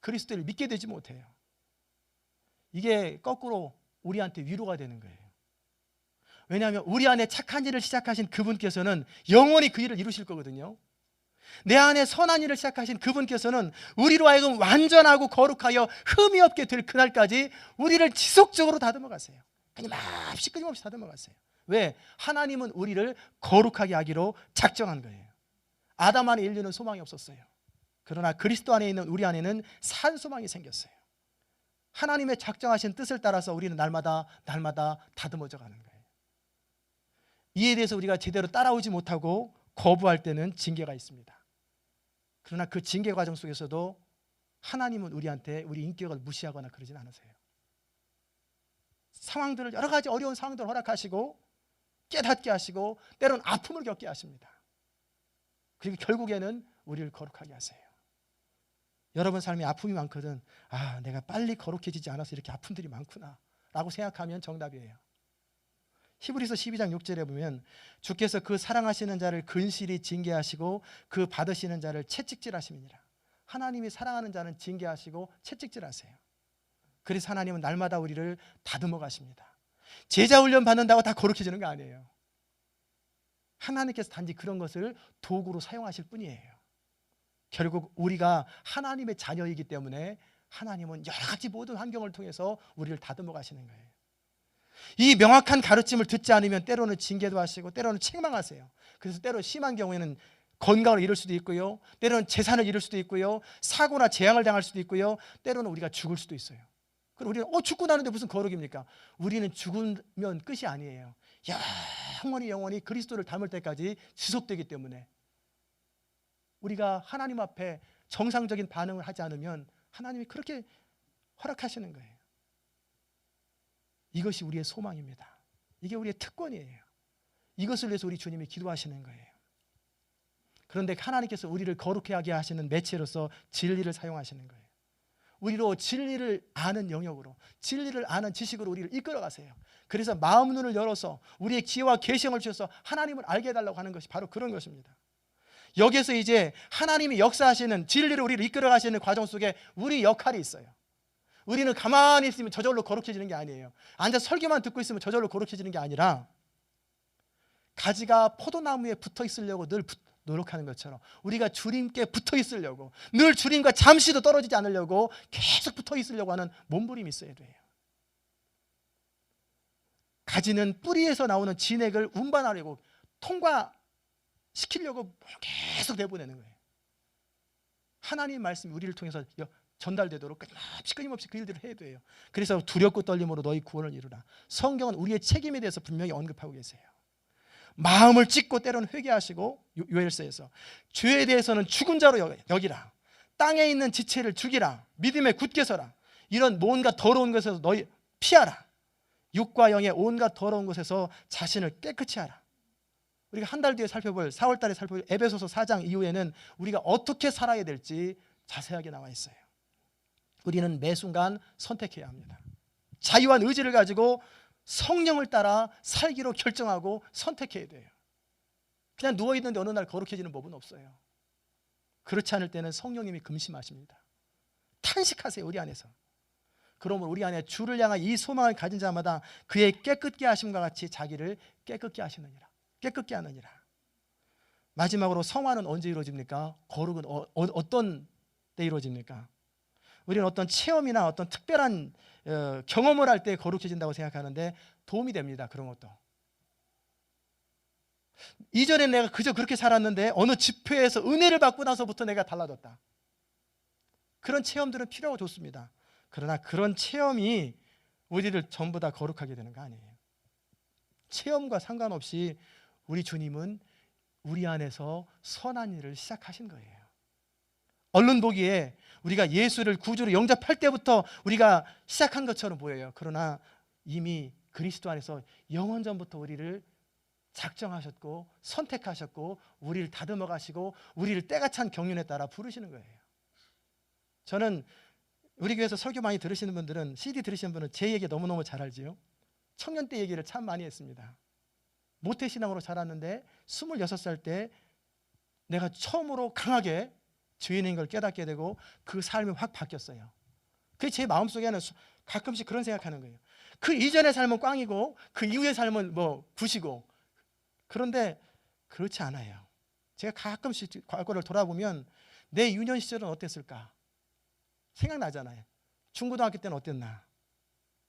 Speaker 1: 그리스도를 믿게 되지 못해요. 이게 거꾸로 우리한테 위로가 되는 거예요. 왜냐하면 우리 안에 착한 일을 시작하신 그분께서는 영원히 그 일을 이루실 거거든요. 내 안에 선한 일을 시작하신 그분께서는 우리로 하여금 완전하고 거룩하여 흠이 없게 될 그날까지 우리를 지속적으로 다듬어 가세요. 끊임없이 다듬어 가세요. 왜? 하나님은 우리를 거룩하게 하기로 작정한 거예요. 아담 안에 인류는 소망이 없었어요. 그러나 그리스도 안에 있는 우리 안에는 산 소망이 생겼어요. 하나님의 작정하신 뜻을 따라서 우리는 날마다 다듬어져 가는 거예요. 이에 대해서 우리가 제대로 따라오지 못하고 거부할 때는 징계가 있습니다. 그러나 그 징계 과정 속에서도 하나님은 우리한테 우리 인격을 무시하거나 그러진 않으세요. 상황들을, 여러 가지 어려운 상황들을 허락하시고 깨닫게 하시고 때로는 아픔을 겪게 하십니다. 그리고 결국에는 우리를 거룩하게 하세요. 여러분 삶에 아픔이 많거든, 내가 빨리 거룩해지지 않아서 이렇게 아픔들이 많구나 라고 생각하면 정답이에요. 히브리서 12장 6절에 보면 주께서 그 사랑하시는 자를 근실히 징계하시고 그 받으시는 자를 채찍질하심이니라. 하나님이 사랑하는 자는 징계하시고 채찍질하세요. 그래서 하나님은 날마다 우리를 다듬어 가십니다. 제자 훈련 받는다고 다 거룩해지는 거 아니에요. 하나님께서 단지 그런 것을 도구로 사용하실 뿐이에요. 결국 우리가 하나님의 자녀이기 때문에 하나님은 여러 가지 모든 환경을 통해서 우리를 다듬어 가시는 거예요. 이 명확한 가르침을 듣지 않으면 때로는 징계도 하시고 때로는 책망하세요. 그래서 때로 심한 경우에는 건강을 잃을 수도 있고요, 때로는 재산을 잃을 수도 있고요, 사고나 재앙을 당할 수도 있고요, 때로는 우리가 죽을 수도 있어요. 그럼 우리는 죽고 나는데 무슨 거룩입니까? 우리는 죽으면 끝이 아니에요. 영원히 그리스도를 닮을 때까지 지속되기 때문에 우리가 하나님 앞에 정상적인 반응을 하지 않으면 하나님이 그렇게 허락하시는 거예요. 이것이 우리의 소망입니다. 이게 우리의 특권이에요. 이것을 위해서 우리 주님이 기도하시는 거예요. 그런데 하나님께서 우리를 거룩하게 하시는 매체로서 진리를 사용하시는 거예요. 우리로 진리를 아는 영역으로, 진리를 아는 지식으로 우리를 이끌어 가세요. 그래서 마음 눈을 열어서 우리의 지혜와 계시형을 주셔서 하나님을 알게 해달라고 하는 것이 바로 그런 것입니다. 여기에서 이제 하나님이 역사하시는 진리를 우리를 이끌어 가시는 과정 속에 우리 역할이 있어요. 우리는 가만히 있으면 저절로 거룩해지는 게 아니에요. 앉아서 설교만 듣고 있으면 저절로 거룩해지는 게 아니라 가지가 포도나무에 붙어 있으려고 늘 노력하는 것처럼 우리가 주님께 붙어 있으려고, 늘 주님과 잠시도 떨어지지 않으려고 계속 붙어 있으려고 하는 몸부림이 있어야 돼요. 가지는 뿌리에서 나오는 진액을 운반하려고, 통과시키려고 계속 내보내는 거예요. 하나님 말씀이 우리를 통해서 전달되도록 끊임없이 그 일들을 해야 돼요. 그래서 두렵고 떨림으로 너희 구원을 이루라. 성경은 우리의 책임에 대해서 분명히 언급하고 계세요. 마음을 찢고 때로는 회개하시고, 요엘서에서 죄에 대해서는 죽은 자로 여기라. 땅에 있는 지체를 죽이라. 믿음에 굳게 서라. 이런 뭔가 더러운 것에서 너희 피하라. 육과 영의 온갖 더러운 것에서 자신을 깨끗이 하라. 우리가 한 달 뒤에 살펴볼, 4월 달에 살펴볼 에베소서 4장 이후에는 우리가 어떻게 살아야 될지 자세하게 나와 있어요. 우리는 매 순간 선택해야 합니다. 자유한 의지를 가지고 성령을 따라 살기로 결정하고 선택해야 돼요. 그냥 누워있는데 어느 날 거룩해지는 법은 없어요. 그렇지 않을 때는 성령님이 금심하십니다. 탄식하세요, 우리 안에서. 그러면 우리 안에 주를 향한 이 소망을 가진 자마다 그의 깨끗게 하심과 같이 자기를 깨끗게 하시느니라. 깨끗게 하느니라. 마지막으로 성화는 언제 이루어집니까? 거룩은 어떤 때 이루어집니까? 우리는 어떤 체험이나 어떤 특별한 경험을 할 때 거룩해진다고 생각하는데 도움이 됩니다. 그런 것도. 이전에 내가 그저 그렇게 살았는데 어느 집회에서 은혜를 받고 나서부터 내가 달라졌다. 그런 체험들은 필요하고 좋습니다. 그러나 그런 체험이 우리를 전부 다 거룩하게 되는 거 아니에요. 체험과 상관없이 우리 주님은 우리 안에서 선한 일을 시작하신 거예요. 얼른 보기에 우리가 예수를 구주로 영접할 때부터 우리가 시작한 것처럼 보여요. 그러나 이미 그리스도 안에서 영원 전부터 우리를 작정하셨고 선택하셨고 우리를 다듬어 가시고 우리를 때가 찬 경륜에 따라 부르시는 거예요. 저는 우리 교회에서 설교 많이 들으시는 분들은, CD 들으시는 분은 제 얘기 너무너무 잘 알지요. 청년 때 얘기를 참 많이 했습니다. 모태신앙으로 자랐는데 26살 때 내가 처음으로 강하게 죄인인 걸 깨닫게 되고 그 삶이 확 바뀌었어요. 그게 제 마음속에는 가끔씩 그런 생각하는 거예요. 그 이전의 삶은 꽝이고 그 이후의 삶은 뭐 굿이고, 그런데 그렇지 않아요. 제가 가끔씩 과거를 돌아보면 내 유년 시절은 어땠을까 생각나잖아요. 중고등학교 때는 어땠나,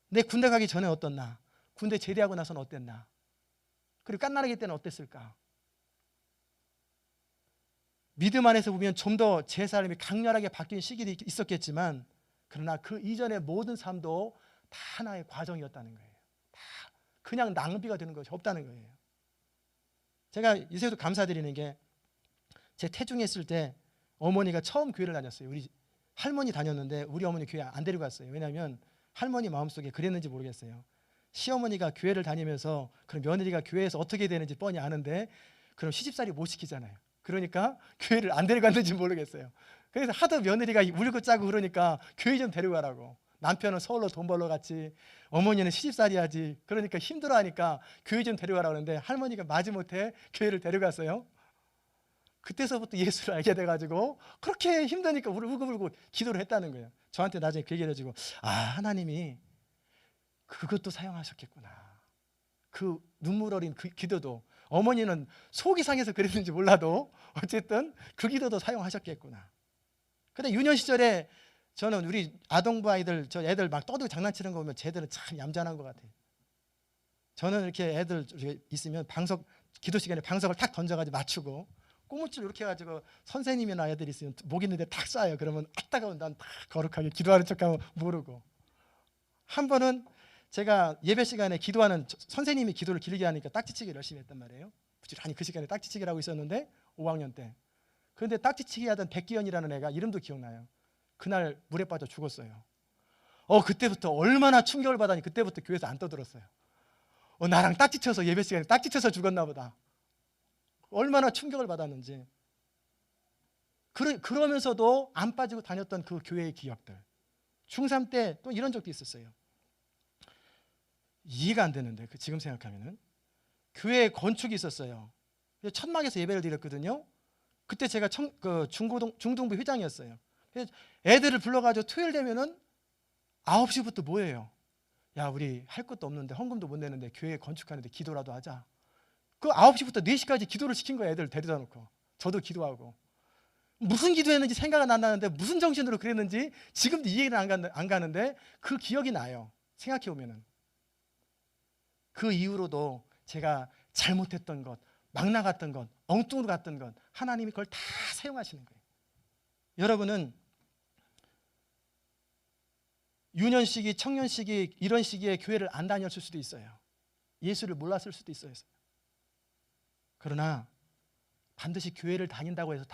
Speaker 1: 내 군대 가기 전에 어땠나, 군대 제대하고 나서는 어땠나, 그리고 깐나라기 때는 어땠을까. 믿음 안에서 보면 좀 더 제 삶이 강렬하게 바뀐 시기도 있었겠지만, 그러나 그 이전의 모든 삶도 다 하나의 과정이었다는 거예요. 다 그냥 낭비가 되는 것이 없다는 거예요. 제가 이제도 감사드리는 게, 제 태중에 있을 때 어머니가 처음 교회를 다녔어요. 우리 할머니 다녔는데 우리 어머니 교회 안 데리고 갔어요. 왜냐하면 할머니 마음속에 그랬는지 모르겠어요. 시어머니가 교회를 다니면서 그럼 며느리가 교회에서 어떻게 되는지 뻔히 아는데 그럼 시집살이 못 시키잖아요. 그러니까 교회를 안 데려갔는지 모르겠어요. 그래서 하도 며느리가 울고 짜고 그러니까 교회 좀 데려가라고. 남편은 서울로 돈 벌러 갔지, 어머니는 시집살이 하지, 그러니까 힘들어하니까 교회 좀 데려가라고 하는데 할머니가 마지못해 교회를 데려갔어요. 그때서부터 예수를 알게 돼가지고 그렇게 힘드니까 울고불고 기도를 했다는 거예요. 저한테 나중에 그 얘기를 해주고, 아, 하나님이 그것도 사용하셨겠구나. 그 눈물 어린 그 기도도, 어머니는 속이 상해서 그랬는지 몰라도 어쨌든 그 기도도 사용하셨겠구나. 근데 유년 시절에 저는 우리 아동부 아이들, 저 애들 막 떠들고 장난치는 거 보면 쟤들은 참 얌전한 것 같아요. 저는 이렇게 애들 있으면 기도 시간에 방석을 탁 던져가지고 맞추고, 꼬무줄 이렇게 해가지고 선생님이나 애들 있으면 목 있는데 탁 쏴요. 그러면 따가운 난 다 거룩하게 기도하는 척하면 모르고. 한 번은 제가 예배 시간에 기도하는 선생님이 기도를 길게 하니까 딱지치기를 열심히 했단 말이에요. 부지런히 그 시간에 딱지치기를 하고 있었는데 5학년 때 그런데 딱지치기 하던 백기현이라는 애가 이름도 기억나요. 그날 물에 빠져 죽었어요. 그때부터 얼마나 충격을 받았니. 그때부터 교회에서 안 떠들었어요. 나랑 딱지쳐서 예배 시간에 딱지쳐서 죽었나 보다. 얼마나 충격을 받았는지. 그러면서도 안 빠지고 다녔던 그 교회의 기억들. 중3 때 또 이런 적도 있었어요. 이해가 안 되는데 지금 생각하면은 교회에 건축이 있었어요. 천막에서 예배를 드렸거든요. 그때 제가 중등부 회장이었어요. 애들을 불러가지고 토요일 되면은 9시부터 뭐예요? 야, 우리 할 것도 없는데 헌금도 못 내는데 교회 건축하는데 기도라도 하자. 그 9시부터 4시까지 기도를 시킨 거예요. 애들 데려다 놓고. 저도 기도하고. 무슨 기도했는지 생각은 안 나는데 무슨 정신으로 그랬는지 지금도 이해는 안 가는데 그 기억이 나요. 생각해 보면은. 그 이후로도 제가 잘못했던 것, 막 나갔던 것, 엉뚱으로 갔던 것, 하나님이 그걸 다 사용하시는 거예요. 여러분은 유년 시기, 청년 시기 이런 시기에 교회를 안 다녔을 수도 있어요. 예수를 몰랐을 수도 있어요. 그러나 반드시 교회를 다닌다고 해서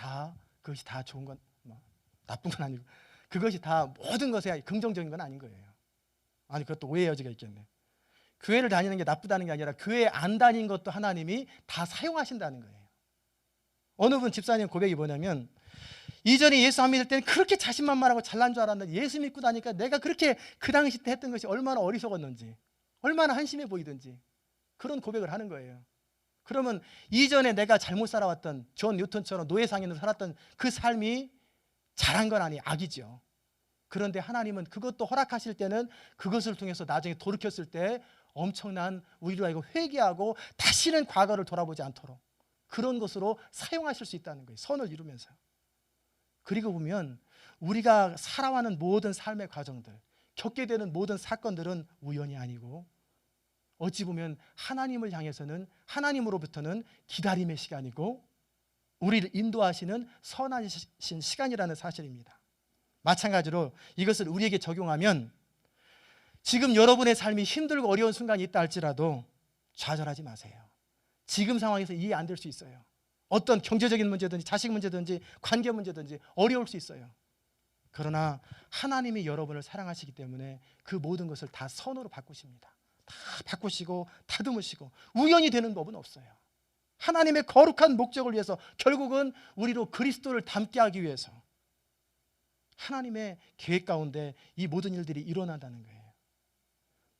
Speaker 1: 그것이 다 좋은 건 나쁜 건 아니고 그것이 다 모든 것에 긍정적인 건 아닌 거예요. 아니, 그것도 오해의 여지가 있겠네. 교회를 다니는 게 나쁘다는 게 아니라 교회 안 다닌 것도 하나님이 다 사용하신다는 거예요. 어느 분 집사님 고백이 뭐냐면 이전에 예수 안 믿을 때는 그렇게 자신만만하고 잘난 줄 알았는데 예수 믿고 나니까 내가 그렇게 그 당시 때 했던 것이 얼마나 어리석었는지, 얼마나 한심해 보이든지 그런 고백을 하는 거예요. 그러면 이전에 내가 잘못 살아왔던 존 뉴턴처럼 노예상에서 살았던 그 삶이 잘한 건 아니, 악이죠. 그런데 하나님은 그것도 허락하실 때는 그것을 통해서 나중에 돌이켰을 때 엄청난 우리로 하여금 회개하고 다시는 과거를 돌아보지 않도록 그런 것으로 사용하실 수 있다는 거예요. 선을 이루면서. 그리고 보면 우리가 살아가는 모든 삶의 과정들, 겪게 되는 모든 사건들은 우연이 아니고 어찌 보면 하나님을 향해서는, 하나님으로부터는 기다림의 시간이고 우리를 인도하시는 선하신 시간이라는 사실입니다. 마찬가지로 이것을 우리에게 적용하면 지금 여러분의 삶이 힘들고 어려운 순간이 있다 할지라도 좌절하지 마세요. 지금 상황에서 이해 안 될 수 있어요. 어떤 경제적인 문제든지 자식 문제든지 관계 문제든지 어려울 수 있어요. 그러나 하나님이 여러분을 사랑하시기 때문에 그 모든 것을 다 선으로 바꾸십니다. 다 바꾸시고 다듬으시고 우연히 되는 법은 없어요. 하나님의 거룩한 목적을 위해서, 결국은 우리로 그리스도를 닮게 하기 위해서 하나님의 계획 가운데 이 모든 일들이 일어난다는 거예요.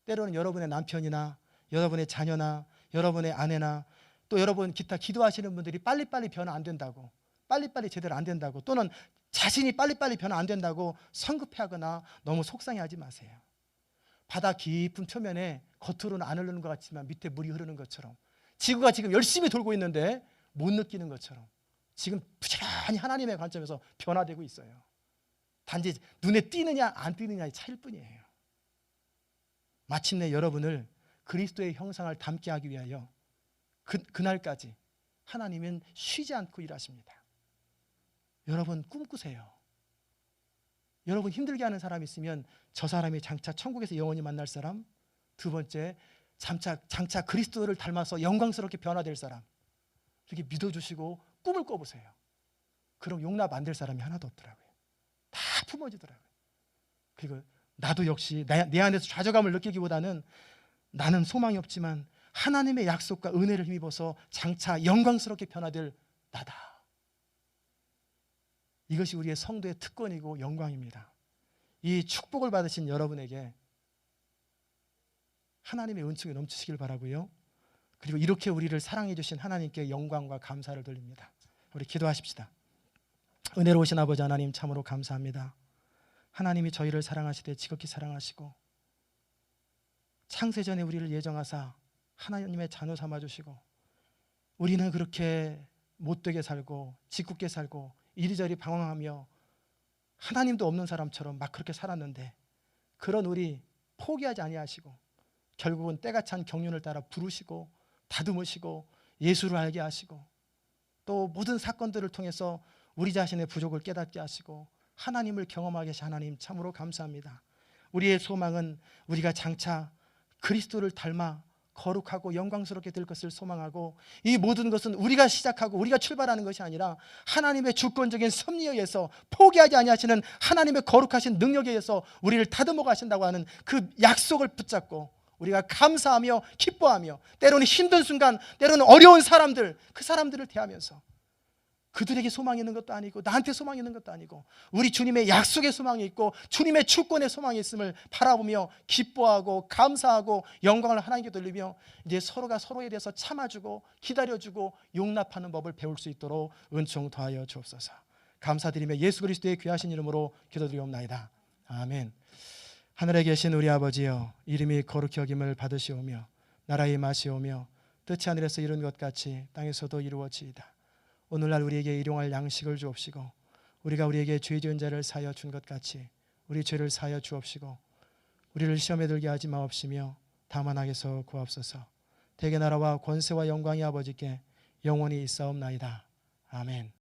Speaker 1: 때로는 여러분의 남편이나 여러분의 자녀나 여러분의 아내나 또 여러분 기타 기도하시는 분들이 빨리빨리 변화 안 된다고, 빨리빨리 제대로 안 된다고, 또는 자신이 빨리빨리 변화 안 된다고 성급해하거나 너무 속상해하지 마세요. 바다 깊은 표면에 겉으로는 안 흐르는 것 같지만 밑에 물이 흐르는 것처럼, 지구가 지금 열심히 돌고 있는데 못 느끼는 것처럼 지금 부지런히 하나님의 관점에서 변화되고 있어요. 단지 눈에 띄느냐 안 띄느냐의 차이일 뿐이에요. 마침내 여러분을 그리스도의 형상을 닮게 하기 위하여 그날까지 하나님은 쉬지 않고 일하십니다. 여러분 꿈꾸세요. 여러분 힘들게 하는 사람 있으면 저 사람이 장차 천국에서 영원히 만날 사람, 두 번째 장차 그리스도를 닮아서 영광스럽게 변화될 사람, 이렇게 믿어주시고 꿈을 꿔보세요. 그럼 용납 안 될 사람이 하나도 없더라고요. 다 품어지더라고요. 그리고 나도 역시 내 안에서 좌절감을 느끼기보다는 나는 소망이 없지만 하나님의 약속과 은혜를 힘입어서 장차 영광스럽게 변화될 나다. 이것이 우리의 성도의 특권이고 영광입니다. 이 축복을 받으신 여러분에게 하나님의 은총이 넘치시길 바라고요. 그리고 이렇게 우리를 사랑해 주신 하나님께 영광과 감사를 돌립니다. 우리 기도하십시다. 은혜로우신 아버지 하나님, 참으로 감사합니다. 하나님이 저희를 사랑하시되 지극히 사랑하시고 창세전에 우리를 예정하사 하나님의 자녀 삼아주시고 우리는 그렇게 못되게 살고 짓궂게 살고 이리저리 방황하며 하나님도 없는 사람처럼 막 그렇게 살았는데 그런 우리 포기하지 아니하시고 결국은 때가 찬 경륜을 따라 부르시고 다듬으시고 예수를 알게 하시고 또 모든 사건들을 통해서 우리 자신의 부족을 깨닫게 하시고 하나님을 경험하게 하신 하나님, 참으로 감사합니다. 우리의 소망은 우리가 장차 그리스도를 닮아 거룩하고 영광스럽게 될 것을 소망하고, 이 모든 것은 우리가 시작하고 우리가 출발하는 것이 아니라 하나님의 주권적인 섭리에 의해서, 포기하지 아니하시는 하나님의 거룩하신 능력에 의해서 우리를 다듬어 가신다고 하는 그 약속을 붙잡고 우리가 감사하며 기뻐하며, 때로는 힘든 순간, 때로는 어려운 사람들, 그 사람들을 대하면서 그들에게 소망이 있는 것도 아니고 나한테 소망이 있는 것도 아니고 우리 주님의 약속의 소망이 있고 주님의 주권의 소망이 있음을 바라보며 기뻐하고 감사하고 영광을 하나님께 돌리며, 이제 서로가 서로에 대해서 참아주고 기다려주고 용납하는 법을 배울 수 있도록 은총 더하여 주옵소서. 감사드리며 예수 그리스도의 귀하신 이름으로 기도드리옵나이다. 아멘. 하늘에 계신 우리 아버지여, 이름이 거룩히 여김을 받으시오며 나라의 임하시오며 뜻이 하늘에서 이룬 것 같이 땅에서도 이루어지이다. 오늘날 우리에게 일용할 양식을 주옵시고, 우리가 우리에게 죄 지은 자를 사하여 준 것 같이 우리 죄를 사하여 주옵시고, 우리를 시험에 들게 하지 마옵시며 다만 악에서 구하옵소서. 대개 나라와 권세와 영광이 아버지께 영원히 있사옵나이다. 아멘.